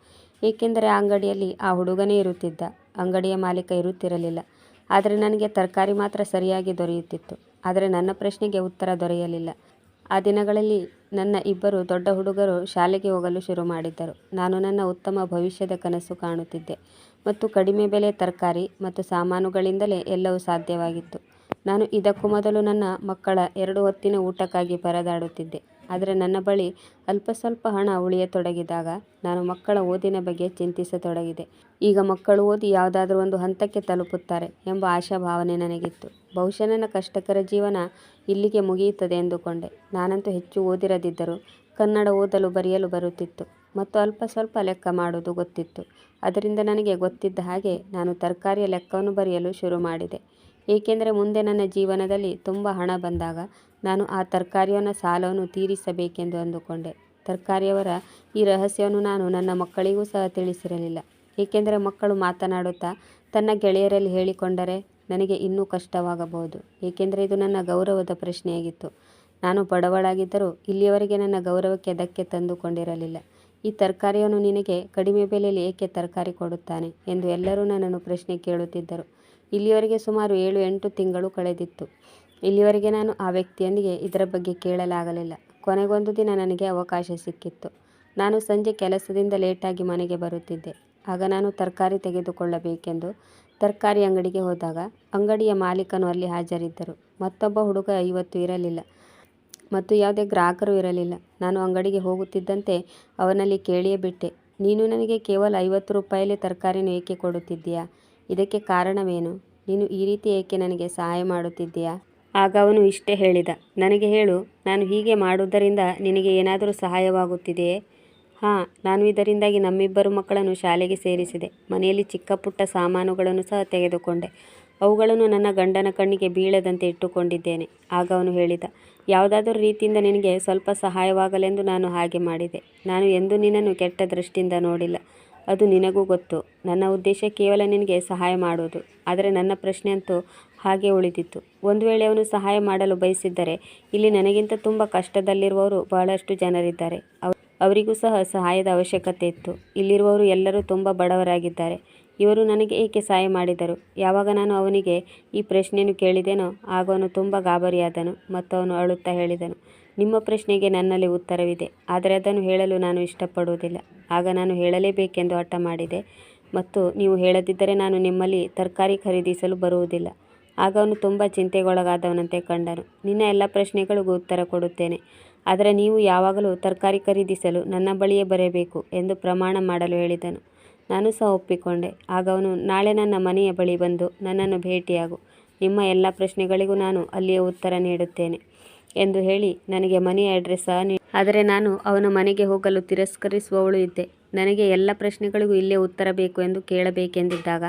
ಏಕೆಂದರೆ ಆ ಅಂಗಡಿಯಲ್ಲಿ ಆ ಹುಡುಗನೇ ಇರುತ್ತಿದ್ದ. ಅಂಗಡಿಯ ಮಾಲೀಕ ಇರುತ್ತಿರಲಿಲ್ಲ. ಆದರೆ ನನಗೆ ತರಕಾರಿ ಮಾತ್ರ ಸರಿಯಾಗಿ ದೊರೆಯುತ್ತಿತ್ತು. ಆದರೆ ನನ್ನ ಪ್ರಶ್ನೆಗೆ ಉತ್ತರ ದೊರೆಯಲಿಲ್ಲ. ಆ ದಿನಗಳಲ್ಲಿ ನನ್ನ ಇಬ್ಬರು ದೊಡ್ಡ ಹುಡುಗರು ಶಾಲೆಗೆ ಹೋಗಲು ಶುರು ಮಾಡಿದ್ದರು. ನಾನು ನನ್ನ ಉತ್ತಮ ಭವಿಷ್ಯದ ಕನಸು ಕಾಣುತ್ತಿದ್ದೆ ಮತ್ತು ಕಡಿಮೆ ಬೆಲೆಯ ತರಕಾರಿ ಮತ್ತು ಸಾಮಾನುಗಳಿಂದಲೇ ಎಲ್ಲವೂ ಸಾಧ್ಯವಾಗಿತ್ತು. ನಾನು ಇದಕ್ಕೂ ಮೊದಲು ನನ್ನ ಮಕ್ಕಳ 2 ಹೊತ್ತಿನ ಊಟಕ್ಕಾಗಿ ಪರದಾಡುತ್ತಿದ್ದೆ. ಆದರೆ ನನ್ನ ಬಳಿ ಅಲ್ಪ ಸ್ವಲ್ಪ ಹಣ ಉಳಿಯತೊಡಗಿದಾಗ ನಾನು ಮಕ್ಕಳ ಓದಿನ ಬಗ್ಗೆ ಚಿಂತಿಸತೊಡಗಿದೆ. ಈಗ ಮಕ್ಕಳು ಓದಿ ಯಾವುದಾದರೂ ಒಂದು ಹಂತಕ್ಕೆ ತಲುಪುತ್ತಾರೆ ಎಂಬ ಆಶಾಭಾವನೆ ನನಗಿತ್ತು. ಬಹುಶಃ ನನ್ನ ಕಷ್ಟಕರ ಜೀವನ ಇಲ್ಲಿಗೆ ಮುಗಿಯುತ್ತದೆ ಎಂದುಕೊಂಡೆ. ನಾನಂತೂ ಹೆಚ್ಚು ಓದಿರದಿದ್ದರೂ ಕನ್ನಡ ಓದಲು ಬರೆಯಲು ಬರುತ್ತಿತ್ತು ಮತ್ತು ಅಲ್ಪ ಸ್ವಲ್ಪ ಲೆಕ್ಕ ಮಾಡುವುದು ಗೊತ್ತಿತ್ತು. ಅದರಿಂದ ನನಗೆ ಗೊತ್ತಿದ್ದ ಹಾಗೆ ನಾನು ತರಕಾರಿಯ ಲೆಕ್ಕವನ್ನು ಬರೆಯಲು ಶುರು ಮಾಡಿದೆ. ಏಕೆಂದರೆ ಮುಂದೆ ನನ್ನ ಜೀವನದಲ್ಲಿ ತುಂಬ ಹಣ ಬಂದಾಗ ನಾನು ಆ ತರಕಾರಿಯವನ ಸಾಲವನ್ನು ತೀರಿಸಬೇಕೆಂದು ಅಂದುಕೊಂಡೆ. ತರಕಾರಿಯವರ ಈ ರಹಸ್ಯವನ್ನು ನಾನು ನನ್ನ ಮಕ್ಕಳಿಗೂ ಸಹ ತಿಳಿಸಿರಲಿಲ್ಲ. ಏಕೆಂದರೆ ಮಕ್ಕಳು ಮಾತನಾಡುತ್ತಾ ತನ್ನ ಗೆಳೆಯರಲ್ಲಿ ಹೇಳಿಕೊಂಡರೆ ನನಗೆ ಇನ್ನೂ ಕಷ್ಟವಾಗಬಹುದು. ಏಕೆಂದರೆ ಇದು ನನ್ನ ಗೌರವದ ಪ್ರಶ್ನೆಯಾಗಿತ್ತು. ನಾನು ಬಡವಳಾಗಿದ್ದರೂ ಇಲ್ಲಿಯವರೆಗೆ ನನ್ನ ಗೌರವಕ್ಕೆ ಧಕ್ಕೆ ತಂದುಕೊಂಡಿರಲಿಲ್ಲ. ಈ ತರಕಾರಿಯವನು ನಿನಗೆ ಕಡಿಮೆ ಬೆಲೆಯಲ್ಲಿ ಏಕೆ ತರಕಾರಿ ಕೊಡುತ್ತಾನೆ ಎಂದು ಎಲ್ಲರೂ ನನ್ನನ್ನು ಪ್ರಶ್ನೆ ಕೇಳುತ್ತಿದ್ದರು. ಇಲ್ಲಿಯವರೆಗೆ ಸುಮಾರು 7-8 ತಿಂಗಳು ಕಳೆದಿತ್ತು. ಇಲ್ಲಿಯವರೆಗೆ ನಾನು ಆ ವ್ಯಕ್ತಿಯೊಂದಿಗೆ ಇದರ ಬಗ್ಗೆ ಕೇಳಲಾಗಲಿಲ್ಲ. ಕೊನೆಗೊಂದು ದಿನ ನನಗೆ ಅವಕಾಶ ಸಿಕ್ಕಿತ್ತು. ನಾನು ಸಂಜೆ ಕೆಲಸದಿಂದ ಲೇಟಾಗಿ ಮನೆಗೆ ಬರುತ್ತಿದ್ದೆ. ಆಗ ನಾನು ತರಕಾರಿ ತೆಗೆದುಕೊಳ್ಳಬೇಕೆಂದು ತರಕಾರಿ ಅಂಗಡಿಗೆ ಹೋದಾಗ ಅಂಗಡಿಯ ಮಾಲೀಕನು ಅಲ್ಲಿ ಹಾಜರಿದ್ದರು. ಮತ್ತೊಬ್ಬ ಹುಡುಗ ಇವತ್ತು ಇರಲಿಲ್ಲ ಮತ್ತು ಯಾವುದೇ ಗ್ರಾಹಕರು ಇರಲಿಲ್ಲ. ನಾನು ಅಂಗಡಿಗೆ ಹೋಗುತ್ತಿದ್ದಂತೆ ಅವನಲ್ಲಿ ಕೇಳಿಯೇ ಬಿಟ್ಟೆ, ನೀನು ನನಗೆ ಕೇವಲ 50 ರೂಪಾಯಿಯಲ್ಲಿ ತರಕಾರಿಯನ್ನು ಏಕೆ ಕೊಡುತ್ತಿದ್ದೀಯಾ? ಇದಕ್ಕೆ ಕಾರಣವೇನು? ನೀನು ಈ ರೀತಿ ಏಕೆ ನನಗೆ ಸಹಾಯ ಮಾಡುತ್ತಿದ್ದೀಯಾ? ಆಗ ಅವನು ಇಷ್ಟೇ ಹೇಳಿದ, ನನಗೆ ಹೇಳು, ನಾನು ಹೀಗೆ ಮಾಡುವುದರಿಂದ ನಿನಗೆ ಏನಾದರೂ ಸಹಾಯವಾಗುತ್ತಿದೆಯೇ? ಹಾಂ, ನಾನು ಇದರಿಂದಾಗಿ ನಮ್ಮಿಬ್ಬರು ಮಕ್ಕಳನ್ನು ಶಾಲೆಗೆ ಸೇರಿಸಿದೆ. ಮನೆಯಲ್ಲಿ ಚಿಕ್ಕ ಪುಟ್ಟ ಸಾಮಾನುಗಳನ್ನು ಸಹ ತೆಗೆದುಕೊಂಡೆ. ಅವುಗಳನ್ನು ನನ್ನ ಗಂಡನ ಕಣ್ಣಿಗೆ ಬೀಳದಂತೆ ಇಟ್ಟುಕೊಂಡಿದ್ದೇನೆ. ಆಗ ಅವನು ಹೇಳಿದ, ಯಾವುದಾದರೂ ರೀತಿಯಿಂದ ನಿನಗೆ ಸ್ವಲ್ಪ ಸಹಾಯವಾಗಲೆಂದು ನಾನು ಹಾಗೆ ಮಾಡಿದೆ. ನಾನು ಎಂದೂ ನಿನ್ನನ್ನು ಕೆಟ್ಟ ದೃಷ್ಟಿಯಿಂದ ನೋಡಿಲ್ಲ. ಅದು ನಿನಗೂ ಗೊತ್ತು. ನನ್ನ ಉದ್ದೇಶ ಕೇವಲ ನಿನಗೆ ಸಹಾಯ ಮಾಡುವುದು. ಆದರೆ ನನ್ನ ಪ್ರಶ್ನೆ ಅಂತೂ ಹಾಗೆ ಉಳಿದಿತ್ತು. ಒಂದು ವೇಳೆ ಅವನು ಸಹಾಯ ಮಾಡಲು ಬಯಸಿದ್ದರೆ ಇಲ್ಲಿ ನನಗಿಂತ ತುಂಬ ಕಷ್ಟದಲ್ಲಿರುವವರು ಬಹಳಷ್ಟು ಜನರಿದ್ದಾರೆ. ಅವರಿಗೂ ಸಹ ಸಹಾಯದ ಅವಶ್ಯಕತೆ ಇತ್ತು. ಇಲ್ಲಿರುವವರು ಎಲ್ಲರೂ ತುಂಬ ಬಡವರಾಗಿದ್ದಾರೆ. ಇವರು ನನಗೆ ಏಕೆ ಸಹಾಯ ಮಾಡಿದರು? ಯಾವಾಗ ನಾನು ಅವನಿಗೆ ಈ ಪ್ರಶ್ನೆಯನ್ನು ಕೇಳಿದೆನೋ ಆಗ ಅವನು ತುಂಬ ಗಾಬರಿಯಾದನು ಮತ್ತು ಅವನು ಅಳುತ್ತಾ ಹೇಳಿದನು, ನಿಮ್ಮ ಪ್ರಶ್ನೆಗೆ ನನ್ನಲ್ಲಿ ಉತ್ತರವಿದೆ, ಆದರೆ ಅದನ್ನು ಹೇಳಲು ನಾನು ಇಷ್ಟಪಡುವುದಿಲ್ಲ. ಆಗ ನಾನು ಹೇಳಲೇಬೇಕೆಂದು ಹಠ ಮಾಡಿದೆ ಮತ್ತು ನೀವು ಹೇಳದಿದ್ದರೆ ನಾನು ನಿಮ್ಮಲ್ಲಿ ತರಕಾರಿ ಖರೀದಿಸಲು ಬರುವುದಿಲ್ಲ. ಆಗ ಅವನು ತುಂಬ ಚಿಂತೆಗೊಳಗಾದವನಂತೆ ಕಂಡನು. ನಿನ್ನ ಎಲ್ಲ ಪ್ರಶ್ನೆಗಳಿಗೂ ಉತ್ತರ ಕೊಡುತ್ತೇನೆ, ಆದರೆ ನೀವು ಯಾವಾಗಲೂ ತರಕಾರಿ ಖರೀದಿಸಲು ನನ್ನ ಬಳಿಯೇ ಬರಬೇಕು ಎಂದು ಪ್ರಮಾಣ ಮಾಡಲು ಹೇಳಿದನು. ನಾನು ಸಹ ಒಪ್ಪಿಕೊಂಡೆ. ಆಗ ಅವನು, ನಾಳೆ ನನ್ನ ಮನೆಯ ಬಳಿ ಬಂದು ನನ್ನನ್ನು ಭೇಟಿಯಾಗು. ನಿಮ್ಮ ಎಲ್ಲ ಪ್ರಶ್ನೆಗಳಿಗೂ ನಾನು ಅಲ್ಲಿಯೇ ಉತ್ತರ ನೀಡುತ್ತೇನೆ ಎಂದು ಹೇಳಿ ನನಗೆ ಮನೆಯ ಅಡ್ರೆಸ್ ಸಹ ಆದರೆ ನಾನು ಅವನ ಮನೆಗೆ ಹೋಗಲು ತಿರಸ್ಕರಿಸುವವಳು ಇದ್ದೆ. ನನಗೆ ಎಲ್ಲ ಪ್ರಶ್ನೆಗಳಿಗೂ ಇಲ್ಲೇ ಉತ್ತರ ಬೇಕು ಎಂದು ಕೇಳಬೇಕೆಂದಿದ್ದಾಗ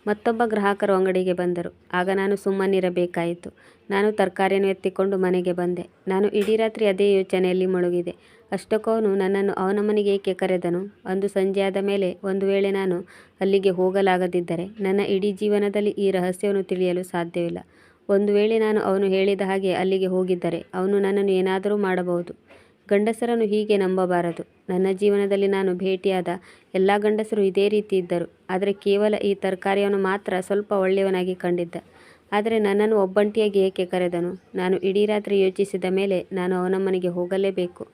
ಮತ್ತೊಬ್ಬ ಗ್ರಾಹಕರು ಅಂಗಡಿಗೆ ಬಂದರು. ಆಗ ನಾನು ಸುಮ್ಮನಿರಬೇಕಾಯಿತು. ನಾನು ತರಕಾರಿಯನ್ನು ಎತ್ತಿಕೊಂಡು ಮನೆಗೆ ಬಂದೆ. ನಾನು ಇಡೀ ರಾತ್ರಿ ಅದೇ ಯೋಚನೆಯಲ್ಲಿ ಮುಳುಗಿದೆ. ಅಷ್ಟಕ್ಕೂ ಅವನು ನನ್ನನ್ನು ಅವನ ಮನೆಗೆ ಏಕೆ ಕರೆದನು? ಅಂದು ಸಂಜೆಯಾದ ಮೇಲೆ ಒಂದು ವೇಳೆ ನಾನು ಅಲ್ಲಿಗೆ ಹೋಗಲಾಗದಿದ್ದರೆ ನನ್ನ ಇಡೀ ಜೀವನದಲ್ಲಿ ಈ ರಹಸ್ಯವನ್ನು ತಿಳಿಯಲು ಸಾಧ್ಯವಿಲ್ಲ. ಒಂದು ವೇಳೆ ನಾನು ಅವನು ಹೇಳಿದ ಹಾಗೆ ಅಲ್ಲಿಗೆ ಹೋಗಿದ್ದರೆ ಅವನು ನನ್ನನ್ನು ಏನಾದರೂ ಮಾಡಬಹುದು. ಗಂಡಸರನ್ನು ಹೀಗೆ ನಂಬಬಾರದು. ನನ್ನ ಜೀವನದಲ್ಲಿ ನಾನು ಭೇಟಿಯಾದ ಎಲ್ಲ ಗಂಡಸರು ಇದೇ ರೀತಿ ಇದ್ದರು. ಆದರೆ ಕೇವಲ ಈ ತರಕಾರಿಯವನು ಮಾತ್ರ ಸ್ವಲ್ಪ ಒಳ್ಳೆಯವನಾಗಿ ಕಂಡಿದ್ದ. ಆದರೆ ನನ್ನನ್ನು ಒಬ್ಬಂಟಿಯಾಗಿ ಏಕೆ ಕರೆದನು? ನಾನು ಇಡೀ ರಾತ್ರಿ ಯೋಚಿಸಿದ ಮೇಲೆ ನಾನು ಅವನ ಮನೆಗೆ ಹೋಗಲೇಬೇಕು.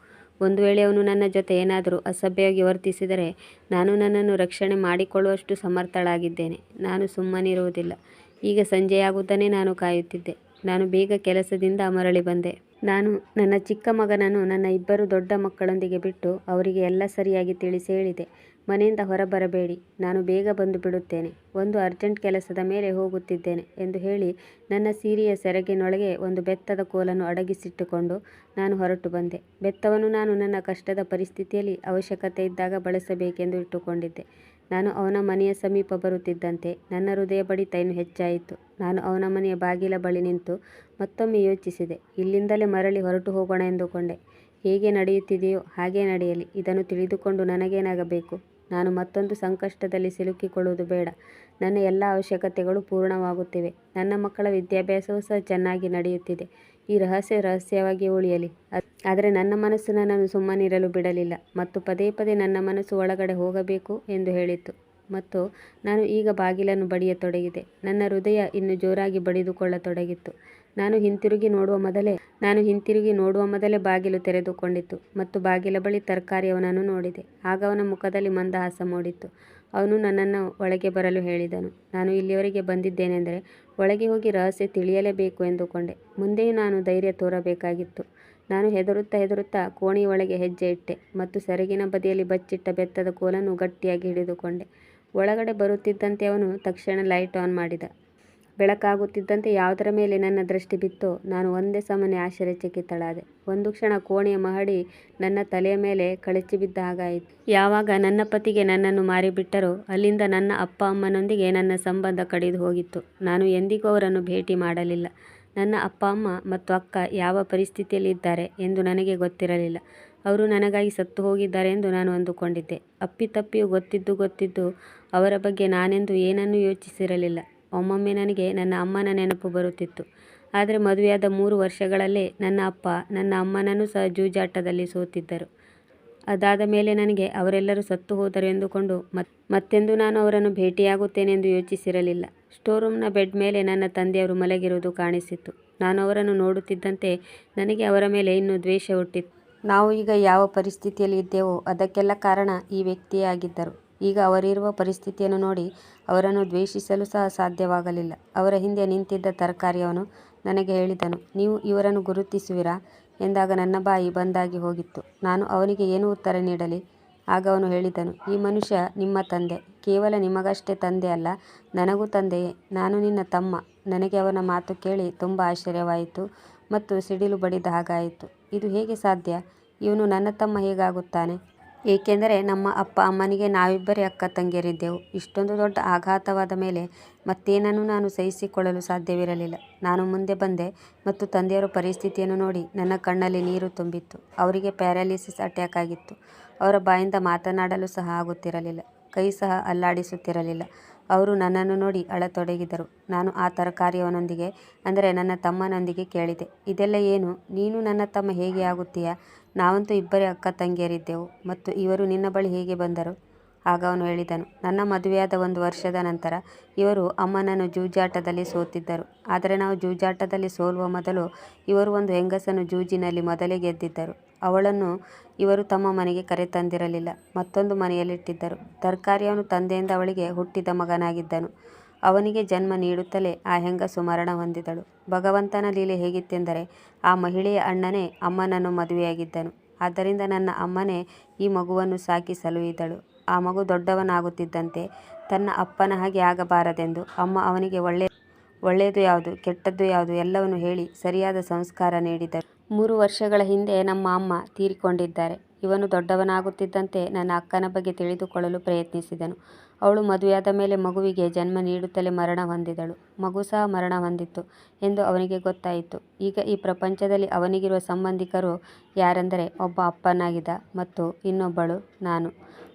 ಒಂದು ವೇಳೆ ಅವನು ನನ್ನ ಜೊತೆ ಏನಾದರೂ ಅಸಭ್ಯವಾಗಿ ವರ್ತಿಸಿದರೆ ನಾನು ನನ್ನನ್ನು ರಕ್ಷಣೆ ಮಾಡಿಕೊಳ್ಳುವಷ್ಟು ಸಮರ್ಥಳಾಗಿದ್ದೇನೆ. ನಾನು ಸುಮ್ಮನಿರುವುದಿಲ್ಲ. ಈಗ ಸಂಜೆಯಾಗುವುದನ್ನೇ ನಾನು ಕಾಯುತ್ತಿದ್ದೆ. ನಾನು ಬೇಗ ಕೆಲಸದಿಂದ ಮರಳಿ ಬಂದೆ. ನಾನು ನನ್ನ ಚಿಕ್ಕ ಮಗನನ್ನು ನನ್ನ ಇಬ್ಬರು ದೊಡ್ಡ ಮಕ್ಕಳೊಂದಿಗೆ ಬಿಟ್ಟು ಅವರಿಗೆ ಎಲ್ಲ ಸರಿಯಾಗಿ ತಿಳಿಸಿ ಹೇಳಿದೆ, ಮನೆಯಿಂದ ಹೊರಬರಬೇಡಿ, ನಾನು ಬೇಗ ಬಂದು ಬಿಡುತ್ತೇನೆ, ಒಂದು ಅರ್ಜೆಂಟ್ ಕೆಲಸದ ಮೇಲೆ ಹೋಗುತ್ತಿದ್ದೇನೆ ಎಂದು ಹೇಳಿ ನನ್ನ ಸೀರೆಯ ಸೆರಗಿನೊಳಗೆ ಒಂದು ಬೆತ್ತದ ಕೋಲನ್ನು ಅಡಗಿಸಿಟ್ಟುಕೊಂಡು ನಾನು ಹೊರಟು ಬಂದೆ. ಬೆತ್ತವನ್ನು ನಾನು ನನ್ನ ಕಷ್ಟದ ಪರಿಸ್ಥಿತಿಯಲ್ಲಿ ಅವಶ್ಯಕತೆ ಇದ್ದಾಗ ಬಳಸಬೇಕೆಂದು ಇಟ್ಟುಕೊಂಡಿದ್ದೆ. ನಾನು ಅವನ ಮನೆಯ ಸಮೀಪ ಬರುತ್ತಿದ್ದಂತೆ ನನ್ನ ಹೃದಯ ಬಡಿತ ಇನ್ನೂ ಹೆಚ್ಚಾಯಿತು. ನಾನು ಅವನ ಮನೆಯ ಬಾಗಿಲ ಬಳಿ ನಿಂತು ಮತ್ತೊಮ್ಮೆ ಯೋಚಿಸಿದೆ. ಇಲ್ಲಿಂದಲೇ ಮರಳಿ ಹೊರಟು ಹೋಗೋಣ ಎಂದುಕೊಂಡೆ. ಹೇಗೆ ನಡೆಯುತ್ತಿದೆಯೋ ಹಾಗೇ ನಡೆಯಲಿ. ಇದನ್ನು ತಿಳಿದುಕೊಂಡು ನನಗೇನಾಗಬೇಕು? ನಾನು ಮತ್ತೊಂದು ಸಂಕಷ್ಟದಲ್ಲಿ ಸಿಲುಕಿಕೊಳ್ಳುವುದು ಬೇಡ. ನನ್ನ ಎಲ್ಲ ಅವಶ್ಯಕತೆಗಳು ಪೂರ್ಣವಾಗುತ್ತಿವೆ. ನನ್ನ ಮಕ್ಕಳ ವಿದ್ಯಾಭ್ಯಾಸವೂ ಸಹ ಚೆನ್ನಾಗಿ ನಡೆಯುತ್ತಿದೆ. ಈ ರಹಸ್ಯವಾಗಿ ಉಳಿಯಲಿ. ಆದರೆ ನನ್ನ ಮನಸ್ಸು ನನ್ನನ್ನು ಸುಮ್ಮನಿರಲು ಬಿಡಲಿಲ್ಲ ಮತ್ತು ಪದೇ ಪದೇ ನನ್ನ ಮನಸ್ಸು ಒಳಗಡೆ ಹೋಗಬೇಕು ಎಂದು ಹೇಳಿತು. ಮತ್ತು ನಾನು ಈಗ ಬಾಗಿಲನ್ನು ಬಡಿಯತೊಡಗಿದೆ. ನನ್ನ ಹೃದಯ ಇನ್ನೂ ಜೋರಾಗಿ ಬಡಿದುಕೊಳ್ಳತೊಡಗಿತ್ತು. ನಾನು ಹಿಂತಿರುಗಿ ನೋಡುವ ಮೊದಲೇ ಬಾಗಿಲು ತೆರೆದುಕೊಂಡಿತು ಮತ್ತು ಬಾಗಿಲ ಬಳಿ ತರಕಾರಿಯವನನ್ನು ನೋಡಿದೆ. ಆಗ ಅವನ ಮುಖದಲ್ಲಿ ಮಂದಹಾಸ ಮೂಡಿತು. ಅವನು ನನ್ನನ್ನು ಒಳಗೆ ಬರಲು ಹೇಳಿದನು. ನಾನು ಇಲ್ಲಿಯವರೆಗೆ ಬಂದಿದ್ದೇನೆಂದರೆ ಒಳಗೆ ಹೋಗಿ ರಹಸ್ಯ ತಿಳಿಯಲೇಬೇಕು ಎಂದುಕೊಂಡೆ. ಮುಂದೆಯೂ ನಾನು ಧೈರ್ಯ ತೋರಬೇಕಾಗಿತ್ತು. ನಾನು ಹೆದರುತ್ತಾ ಕೋಣೆಯ ಒಳಗೆ ಹೆಜ್ಜೆ ಇಟ್ಟೆ ಮತ್ತು ಸೆರಗಿನ ಬದಿಯಲ್ಲಿ ಬಚ್ಚಿಟ್ಟ ಬೆತ್ತದ ಕೋಲನ್ನು ಗಟ್ಟಿಯಾಗಿ ಹಿಡಿದುಕೊಂಡೆ. ಒಳಗಡೆ ಬರುತ್ತಿದ್ದಂತೆ ಅವನು ತಕ್ಷಣ ಲೈಟ್ ಆನ್ ಮಾಡಿದ. ಬೆಳಕಾಗುತ್ತಿದ್ದಂತೆ ಯಾವುದರ ಮೇಲೆ ನನ್ನ ದೃಷ್ಟಿ ಬಿತ್ತೋ ನಾನು ಒಂದೇ ಸಮನೆ ಆಶ್ಚರ್ಯಚಕಿತಳಾದೆ. ಒಂದು ಕ್ಷಣ ಕೋಣೆಯ ಮಹಡಿ ನನ್ನ ತಲೆಯ ಮೇಲೆ ಕಳಚಿ ಬಿದ್ದ ಹಾಗಾಯಿತು. ಯಾವಾಗ ನನ್ನ ಪತಿಗೆ ನನ್ನನ್ನು ಮಾರಿಬಿಟ್ಟರೋ ಅಲ್ಲಿಂದ ನನ್ನ ಅಪ್ಪ ಅಮ್ಮನೊಂದಿಗೆ ನನ್ನ ಸಂಬಂಧ ಕಡಿದು ಹೋಗಿತ್ತು. ನಾನು ಎಂದಿಗೂ ಅವರನ್ನು ಭೇಟಿ ಮಾಡಲಿಲ್ಲ. ನನ್ನ ಅಪ್ಪ ಅಮ್ಮ ಮತ್ತು ಅಕ್ಕ ಯಾವ ಪರಿಸ್ಥಿತಿಯಲ್ಲಿ ಇದ್ದಾರೆ ಎಂದು ನನಗೆ ಗೊತ್ತಿರಲಿಲ್ಲ. ಅವರು ನನಗಾಗಿ ಸತ್ತು ಹೋಗಿದ್ದಾರೆ ಎಂದು ನಾನು ಅಂದುಕೊಂಡಿದ್ದೆ. ಅಪ್ಪಿತಪ್ಪಿಯೂ ಗೊತ್ತಿದ್ದು ಅವರ ಬಗ್ಗೆ ನಾನೆಂದೂ ಏನನ್ನೂ ಯೋಚಿಸಿರಲಿಲ್ಲ. ಒಮ್ಮೊಮ್ಮೆ ನನಗೆ ನನ್ನ ಅಮ್ಮನ ನೆನಪು ಬರುತ್ತಿತ್ತು. ಆದರೆ ಮದುವೆಯಾದ 3 ವರ್ಷಗಳಲ್ಲೇ ನನ್ನ ಅಪ್ಪ ನನ್ನ ಅಮ್ಮನನ್ನು ಸಹ ಜೂಜಾಟದಲ್ಲಿ ಸೋತಿದ್ದರು. ಅದಾದ ಮೇಲೆ ನನಗೆ ಅವರೆಲ್ಲರೂ ಸತ್ತು ಹೋದರು ಎಂದುಕೊಂಡು ಮತ್ತೆಂದೂ ನಾನು ಅವರನ್ನು ಭೇಟಿಯಾಗುತ್ತೇನೆಂದು ಯೋಚಿಸಿರಲಿಲ್ಲ. ಸ್ಟೋರ್ರೂಮ್ನ ಬೆಡ್ ಮೇಲೆ ನನ್ನ ತಂದೆಯವರು ಮಲಗಿರುವುದು ಕಾಣಿಸಿತು. ನಾನು ಅವರನ್ನು ನೋಡುತ್ತಿದ್ದಂತೆ ನನಗೆ ಅವರ ಮೇಲೆ ಇನ್ನೂ ದ್ವೇಷ ಹುಟ್ಟಿತು. ನಾವು ಈಗ ಯಾವ ಪರಿಸ್ಥಿತಿಯಲ್ಲಿ ಇದ್ದೇವೋ ಅದಕ್ಕೆಲ್ಲ ಕಾರಣ ಈ ವ್ಯಕ್ತಿಯೇ ಆಗಿದ್ದರು. ಈಗ ಅವರಿರುವ ಪರಿಸ್ಥಿತಿಯನ್ನು ನೋಡಿ ಅವರನ್ನು ದ್ವೇಷಿಸಲು ಸಹ ಸಾಧ್ಯವಾಗಲಿಲ್ಲ. ಅವರ ಹಿಂದೆ ನಿಂತಿದ್ದ ತರಕಾರಿಯವನು ನನಗೆ ಹೇಳಿದನು, ನೀವು ಇವರನ್ನು ಗುರುತಿಸುವಿರಾ ಎಂದಾಗ ನನ್ನ ಬಾಯಿ ಬಂದಾಗಿ ಹೋಗಿತ್ತು. ನಾನು ಅವನಿಗೆ ಏನು ಉತ್ತರ ನೀಡಲಿ? ಆಗ ಅವನು ಹೇಳಿದನು, ಈ ಮನುಷ್ಯ ನಿಮ್ಮ ತಂದೆ. ಕೇವಲ ನಿಮಗಷ್ಟೇ ತಂದೆ ಅಲ್ಲ, ನನಗೂ ತಂದೆಯೇ. ನಾನು ನಿನ್ನ ತಮ್ಮ. ನನಗೆ ಅವನ ಮಾತು ಕೇಳಿ ತುಂಬ ಆಶ್ಚರ್ಯವಾಯಿತು ಮತ್ತು ಸಿಡಿಲು ಬಡಿದ ಹಾಗಾಯಿತು. ಇದು ಹೇಗೆ ಸಾಧ್ಯ? ಇವನು ನನ್ನ ತಮ್ಮ ಹೇಗಾಗುತ್ತಾನೆ? ಏಕೆಂದರೆ ನಮ್ಮ ಅಪ್ಪ ಅಮ್ಮನಿಗೆ ನಾವಿಬ್ಬರೇ ಅಕ್ಕ ತಂಗಿಯರಿದ್ದೆವು. ಇಷ್ಟೊಂದು ದೊಡ್ಡ ಆಘಾತವಾದ ಮೇಲೆ ಮತ್ತೇನನ್ನೂ ನಾನು ಸಹಿಸಿಕೊಳ್ಳಲು ಸಾಧ್ಯವಿರಲಿಲ್ಲ. ನಾನು ಮುಂದೆ ಬಂದೆ ಮತ್ತು ತಂದೆಯವರ ಪರಿಸ್ಥಿತಿಯನ್ನು ನೋಡಿ ನನ್ನ ಕಣ್ಣಲ್ಲಿ ನೀರು ತುಂಬಿತ್ತು. ಅವರಿಗೆ ಪ್ಯಾರಾಲಿಸಿಸ್ ಅಟ್ಯಾಕ್ ಆಗಿತ್ತು. ಅವರ ಬಾಯಿಂದ ಮಾತನಾಡಲು ಸಹ ಆಗುತ್ತಿರಲಿಲ್ಲ. ಕೈ ಸಹ ಅಲ್ಲಾಡಿಸುತ್ತಿರಲಿಲ್ಲ. ಅವರು ನನ್ನನ್ನು ನೋಡಿ ಅಳತೊಡಗಿದರು. ನಾನು ಆ ತರಕಾರಿಯವನೊಂದಿಗೆ ಅಂದರೆ ನನ್ನ ತಮ್ಮನೊಂದಿಗೆ ಕೇಳಿದೆ, ಇದೆಲ್ಲ ಏನು? ನೀನು ನನ್ನ ತಮ್ಮ ಹೇಗೆ ಆಗುತ್ತೀಯಾ? ನಾವಂತೂ ಇಬ್ಬರೇ ಅಕ್ಕ ತಂಗಿಯರಿದ್ದೆವು ಮತ್ತು ಇವರು ನಿನ್ನ ಬಳಿ ಹೇಗೆ ಬಂದರು? ಆಗ ಅವನು ಹೇಳಿದನು, ನನ್ನ ಮದುವೆಯಾದ 1 ವರ್ಷದ ನಂತರ ಇವರು ಅಮ್ಮನನ್ನು ಜೂಜಾಟದಲ್ಲಿ ಸೋತಿದ್ದರು. ಆದರೆ ನಾವು ಜೂಜಾಟದಲ್ಲಿ ಸೋಲುವ ಮೊದಲು ಇವರು ಒಂದು ಹೆಂಗಸನ್ನು ಜೂಜಿನಲ್ಲಿ ಮೊದಲೇ ಗೆದ್ದಿದ್ದರು. ಅವಳನ್ನು ಇವರು ತಮ್ಮ ಮನೆಗೆ ಕರೆತಂದಿರಲಿಲ್ಲ, ಮತ್ತೊಂದು ಮನೆಯಲ್ಲಿಟ್ಟಿದ್ದರು. ತರಕಾರಿಯವನು ತಂದೆಯಿಂದ ಅವಳಿಗೆ ಹುಟ್ಟಿದ ಮಗನಾಗಿದ್ದನು. ಅವನಿಗೆ ಜನ್ಮ ನೀಡುತ್ತಲೇ ಆ ಹೆಂಗಸು ಮರಣ ಹೊಂದಿದಳು. ಭಗವಂತನ ಲೀಲೆ ಹೇಗಿತ್ತೆಂದರೆ ಆ ಮಹಿಳೆಯ ಅಣ್ಣನೇ ಅಮ್ಮನನ್ನು ಮದುವೆಯಾಗಿದ್ದನು. ಆದ್ದರಿಂದ ನನ್ನ ಅಮ್ಮನೇ ಈ ಮಗುವನ್ನು ಸಾಕಿ ಸಲುಹಿದಳು. ಆ ಮಗು ದೊಡ್ಡವನಾಗುತ್ತಿದ್ದಂತೆ ತನ್ನ ಅಪ್ಪನ ಹಾಗೆ ಆಗಬಾರದೆಂದು ಅಮ್ಮ ಅವನಿಗೆ ಒಳ್ಳೆಯದು ಯಾವುದು ಕೆಟ್ಟದ್ದು ಯಾವುದು ಎಲ್ಲವನ್ನು ಹೇಳಿ ಸರಿಯಾದ ಸಂಸ್ಕಾರ ನೀಡಿದರು. 3 ವರ್ಷಗಳ ಹಿಂದೆ ನಮ್ಮ ಅಮ್ಮ ತೀರಿಕೊಂಡಿದ್ದಾರೆ. ಇವನು ದೊಡ್ಡವನಾಗುತ್ತಿದ್ದಂತೆ ನನ್ನ ಅಕ್ಕನ ಬಗ್ಗೆ ತಿಳಿದುಕೊಳ್ಳಲು ಪ್ರಯತ್ನಿಸಿದನು. ಅವಳು ಮದುವೆಯಾದ ಮೇಲೆ ಮಗುವಿಗೆ ಜನ್ಮ ನೀಡುತ್ತಲೇ ಮರಣ ಹೊಂದಿದಳು. ಮಗು ಸಹ ಮರಣ ಹೊಂದಿತ್ತು ಎಂದು ಅವನಿಗೆ ಗೊತ್ತಾಯಿತು. ಈಗ ಈ ಪ್ರಪಂಚದಲ್ಲಿ ಅವನಿಗಿರುವ ಸಂಬಂಧಿಕರು ಯಾರೆಂದರೆ ಒಬ್ಬ ಅಪ್ಪನಾಗಿದ್ದ ಮತ್ತು ಇನ್ನೊಬ್ಬಳು ನಾನು,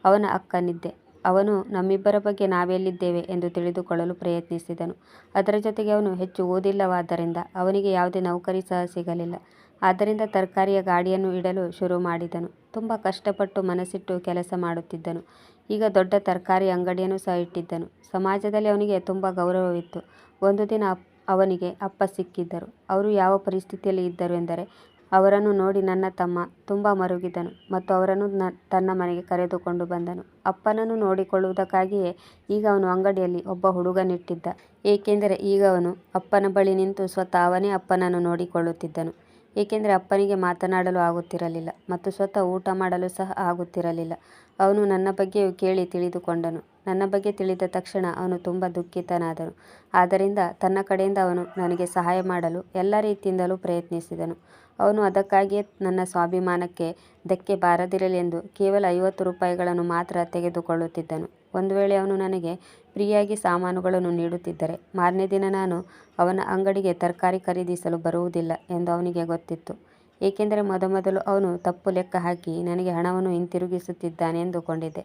ಅವನ ಅಕ್ಕನಿದ್ದೆ. ಅವನು ನಮ್ಮಿಬ್ಬರ ಬಗ್ಗೆ ನಾವೆಲ್ಲಿದ್ದೇವೆ ಎಂದು ತಿಳಿದುಕೊಳ್ಳಲು ಪ್ರಯತ್ನಿಸಿದನು. ಅದರ ಜೊತೆಗೆ ಅವನು ಹೆಚ್ಚು ಓದಿಲ್ಲವಾದ್ದರಿಂದ ಅವನಿಗೆ ಯಾವುದೇ ನೌಕರಿ ಸಹ ಸಿಗಲಿಲ್ಲ. ಆದ್ದರಿಂದ ತರಕಾರಿಯ ಗಾಡಿಯನ್ನು ಇಡಲು ಶುರು ಮಾಡಿದನು. ತುಂಬ ಕಷ್ಟಪಟ್ಟು ಮನಸ್ಸಿಟ್ಟು ಕೆಲಸ ಮಾಡುತ್ತಿದ್ದನು. ಈಗ ದೊಡ್ಡ ತರಕಾರಿ ಅಂಗಡಿಯನ್ನು ಸಹ ಇಟ್ಟಿದ್ದನು. ಸಮಾಜದಲ್ಲಿ ಅವನಿಗೆ ತುಂಬ ಗೌರವವಿತ್ತು. ಒಂದು ದಿನ ಅವನಿಗೆ ಅಪ್ಪ ಸಿಕ್ಕಿದ್ದರು. ಅವರು ಯಾವ ಪರಿಸ್ಥಿತಿಯಲ್ಲಿ ಇದ್ದರು ಎಂದರೆ ಅವರನ್ನು ನೋಡಿ ನನ್ನ ತಮ್ಮ ತುಂಬ ಮರುಗಿದನು ಮತ್ತು ಅವರನ್ನು ತನ್ನ ಮನೆಗೆ ಕರೆದುಕೊಂಡು ಬಂದನು. ಅಪ್ಪನನ್ನು ನೋಡಿಕೊಳ್ಳುವುದಕ್ಕಾಗಿಯೇ ಈಗ ಅವನು ಅಂಗಡಿಯಲ್ಲಿ ಒಬ್ಬ ಹುಡುಗನಿಟ್ಟಿದ್ದ. ಏಕೆಂದರೆ ಈಗ ಅವನು ಅಪ್ಪನ ಬಳಿ ನಿಂತು ಸ್ವತಃ ಅವನೇ ಅಪ್ಪನನ್ನು ನೋಡಿಕೊಳ್ಳುತ್ತಿದ್ದನು. ಏಕೆಂದರೆ ಅಪ್ಪನಿಗೆ ಮಾತನಾಡಲು ಆಗುತ್ತಿರಲಿಲ್ಲ ಮತ್ತು ಸ್ವತಃ ಊಟ ಮಾಡಲು ಸಹ ಆಗುತ್ತಿರಲಿಲ್ಲ. ಅವನು ನನ್ನ ಬಗ್ಗೆಯೂ ಕೇಳಿ ತಿಳಿದುಕೊಂಡನು. ನನ್ನ ಬಗ್ಗೆ ತಿಳಿದ ತಕ್ಷಣ ಅವನು ತುಂಬ ದುಃಖಿತನಾದನು. ಆದ್ದರಿಂದ ತನ್ನ ಕಡೆಯಿಂದ ಅವನು ನನಗೆ ಸಹಾಯ ಮಾಡಲು ಎಲ್ಲ ರೀತಿಯಿಂದಲೂ ಪ್ರಯತ್ನಿಸಿದನು. ಅವನು ಅದಕ್ಕಾಗಿಯೇ ನನ್ನ ಸ್ವಾಭಿಮಾನಕ್ಕೆ ಧಕ್ಕೆ ಬಾರದಿರಲಿ ಎಂದು ಕೇವಲ 50 ರೂಪಾಯಿಗಳನ್ನು ಮಾತ್ರ ತೆಗೆದುಕೊಳ್ಳುತ್ತಿದ್ದನು. ಒಂದು ವೇಳೆ ಅವನು ನನಗೆ ಫ್ರೀಯಾಗಿ ಸಾಮಾನುಗಳನ್ನು ನೀಡುತ್ತಿದ್ದರೆ ಮಾರನೇ ದಿನ ನಾನು ಅವನ ಅಂಗಡಿಗೆ ತರಕಾರಿ ಖರೀದಿಸಲು ಬರುವುದಿಲ್ಲ ಎಂದು ಅವನಿಗೆ ಗೊತ್ತಿತ್ತು. ಏಕೆಂದರೆ ಮೊದಮೊದಲು ಅವನು ತಪ್ಪು ಲೆಕ್ಕ ಹಾಕಿ ನನಗೆ ಹಣವನ್ನು ಹಿಂತಿರುಗಿಸುತ್ತಿದ್ದಾನೆ ಎಂದುಕೊಂಡಿದ್ದೆ.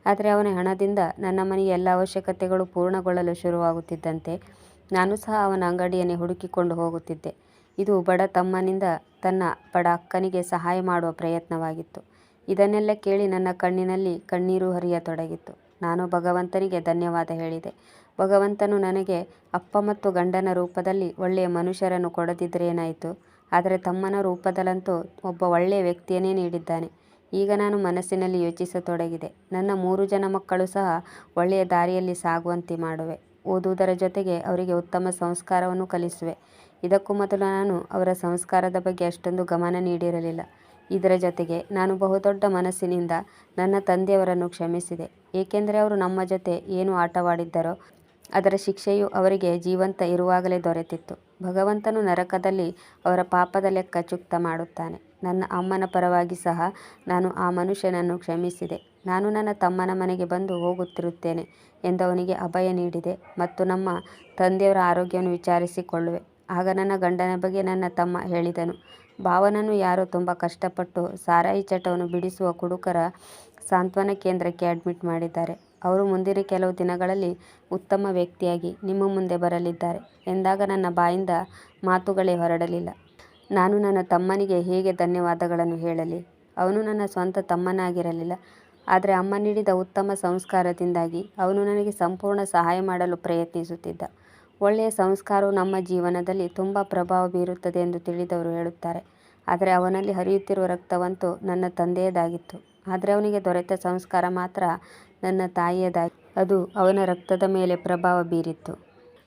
ಆದರೆ ಅವನ ಹಣದಿಂದ ನನ್ನ ಮನೆಯ ಎಲ್ಲ ಅವಶ್ಯಕತೆಗಳು ಪೂರ್ಣಗೊಳ್ಳಲು ಶುರುವಾಗುತ್ತಿದ್ದಂತೆ ನಾನು ಸಹ ಅವನ ಅಂಗಡಿಯನ್ನೇ ಹುಡುಕಿಕೊಂಡು ಹೋಗುತ್ತಿದ್ದೆ. ಇದು ಬಡ ತಮ್ಮನಿಂದ ತನ್ನ ಬಡ ಅಕ್ಕನಿಗೆ ಸಹಾಯ ಮಾಡುವ ಪ್ರಯತ್ನವಾಗಿತ್ತು. ಇದನ್ನೆಲ್ಲ ಕೇಳಿ ನನ್ನ ಕಣ್ಣಿನಲ್ಲಿ ಕಣ್ಣೀರು ಹರಿಯತೊಡಗಿತ್ತು. ನಾನು ಭಗವಂತನಿಗೆ ಧನ್ಯವಾದ ಹೇಳಿದೆ. ಭಗವಂತನು ನನಗೆ ಅಪ್ಪ ಮತ್ತು ಗಂಡನ ರೂಪದಲ್ಲಿ ಒಳ್ಳೆಯ ಮನುಷ್ಯರನ್ನು ಕೊಡದಿದ್ದರೆ ಏನಾಯಿತು, ಆದರೆ ತಮ್ಮನ ರೂಪದಲ್ಲಂತೂ ಒಬ್ಬ ಒಳ್ಳೆಯ ವ್ಯಕ್ತಿಯನ್ನೇ ನೀಡಿದ್ದಾನೆ. ಈಗ ನಾನು ಮನಸ್ಸಿನಲ್ಲಿ ಯೋಚಿಸತೊಡಗಿದೆ. ನನ್ನ 3 ಜನ ಮಕ್ಕಳು ಸಹ ಒಳ್ಳೆಯ ದಾರಿಯಲ್ಲಿ ಸಾಗುವಂತೆ ಮಾಡುವೆ. ಓದುವುದರ ಜೊತೆಗೆ ಅವರಿಗೆ ಉತ್ತಮ ಸಂಸ್ಕಾರವನ್ನು ಕಲಿಸುವೆ. ಇದಕ್ಕೂ ಮೊದಲು ನಾನು ಅವರ ಸಂಸ್ಕಾರದ ಬಗ್ಗೆ ಅಷ್ಟೊಂದು ಗಮನ ನೀಡಿರಲಿಲ್ಲ. ಇದರ ಜೊತೆಗೆ ನಾನು ಬಹುದೊಡ್ಡ ಮನಸ್ಸಿನಿಂದ ನನ್ನ ತಂದೆಯವರನ್ನು ಕ್ಷಮಿಸಿದೆ. ಏಕೆಂದರೆ ಅವರು ನಮ್ಮ ಜೊತೆ ಏನು ಆಟವಾಡಿದ್ದರೋ ಅದರ ಶಿಕ್ಷೆಯು ಅವರಿಗೆ ಜೀವಂತ ಇರುವಾಗಲೇ ದೊರೆತಿತ್ತು. ಭಗವಂತನು ನರಕದಲ್ಲಿ ಅವರ ಪಾಪದ ಲೆಕ್ಕ ಚುಕ್ತಾ ಮಾಡುತ್ತಾನೆ. ನನ್ನ ಅಮ್ಮನ ಪರವಾಗಿ ಸಹ ನಾನು ಆ ಮನುಷ್ಯನನ್ನು ಕ್ಷಮಿಸಿದೆ. ನಾನು ನನ್ನ ತಮ್ಮನ ಮನೆಗೆ ಬಂದು ಹೋಗುತ್ತಿರುತ್ತೇನೆ ಎಂದು ಅವನಿಗೆ ಅಭಯ ನೀಡಿದೆ ಮತ್ತು ನಮ್ಮ ತಂದೆಯವರ ಆರೋಗ್ಯವನ್ನು ವಿಚಾರಿಸಿಕೊಳ್ಳುವೆ. ಆಗ ನನ್ನ ಗಂಡನ ಬಗ್ಗೆ ನನ್ನ ತಮ್ಮ ಹೇಳಿದನು, ಭಾವನನ್ನು ಯಾರೋ ತುಂಬ ಕಷ್ಟಪಟ್ಟು ಸಾರಾಯಿ ಚಟವನ್ನು ಬಿಡಿಸುವ ಕುಡುಕರ ಸಾಂತ್ವನ ಕೇಂದ್ರಕ್ಕೆ ಅಡ್ಮಿಟ್ ಮಾಡಿದ್ದಾರೆ. ಅವರು ಮುಂದಿನ ಕೆಲವು ದಿನಗಳಲ್ಲಿ ಉತ್ತಮ ವ್ಯಕ್ತಿಯಾಗಿ ನಿಮ್ಮ ಮುಂದೆ ಬರಲಿದ್ದಾರೆ ಎಂದಾಗ ನನ್ನ ಬಾಯಿಂದ ಮಾತುಗಳೇ ಹೊರಡಲಿಲ್ಲ. ನಾನು ನನ್ನ ತಮ್ಮನಿಗೆ ಹೇಗೆ ಧನ್ಯವಾದಗಳನ್ನು ಹೇಳಲಿ? ಅವನು ನನ್ನ ಸ್ವಂತ ತಮ್ಮನಾಗಿರಲಿಲ್ಲ, ಆದರೆ ಅಮ್ಮ ನೀಡಿದ ಉತ್ತಮ ಸಂಸ್ಕಾರದಿಂದಾಗಿ ಅವನು ನನಗೆ ಸಂಪೂರ್ಣ ಸಹಾಯ ಮಾಡಲು ಪ್ರಯತ್ನಿಸುತ್ತಿದ್ದ. ಒಳ್ಳೆಯ ಸಂಸ್ಕಾರವು ನಮ್ಮ ಜೀವನದಲ್ಲಿ ತುಂಬ ಪ್ರಭಾವ ಬೀರುತ್ತದೆ ಎಂದು ತಿಳಿದವರು ಹೇಳುತ್ತಾರೆ. ಆದರೆ ಅವನಲ್ಲಿ ಹರಿಯುತ್ತಿರುವ ರಕ್ತವಂತೂ ನನ್ನ ತಂದೆಯದಾಗಿತ್ತು. ಆದರೆ ಅವನಿಗೆ ದೊರೆತ ಸಂಸ್ಕಾರ ಮಾತ್ರ ನನ್ನ ತಾಯಿಯದಾಗಿ, ಅದು ಅವನ ರಕ್ತದ ಮೇಲೆ ಪ್ರಭಾವ ಬೀರಿತ್ತು.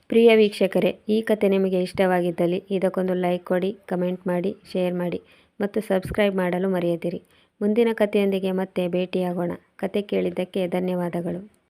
ಪ್ರಿಯ ವೀಕ್ಷಕರೇ, ಈ ಕತೆ ನಿಮಗೆ ಇಷ್ಟವಾಗಿದ್ದಲ್ಲಿ ಇದಕ್ಕೊಂದು ಲೈಕ್ ಕೊಡಿ, ಕಮೆಂಟ್ ಮಾಡಿ, ಶೇರ್ ಮಾಡಿ ಮತ್ತು ಸಬ್ಸ್ಕ್ರೈಬ್ ಮಾಡಲು ಮರೆಯದಿರಿ. ಮುಂದಿನ ಕಥೆಯೊಂದಿಗೆ ಮತ್ತೆ ಭೇಟಿಯಾಗೋಣ. ಕತೆ ಕೇಳಿದ್ದಕ್ಕೆ ಧನ್ಯವಾದಗಳು.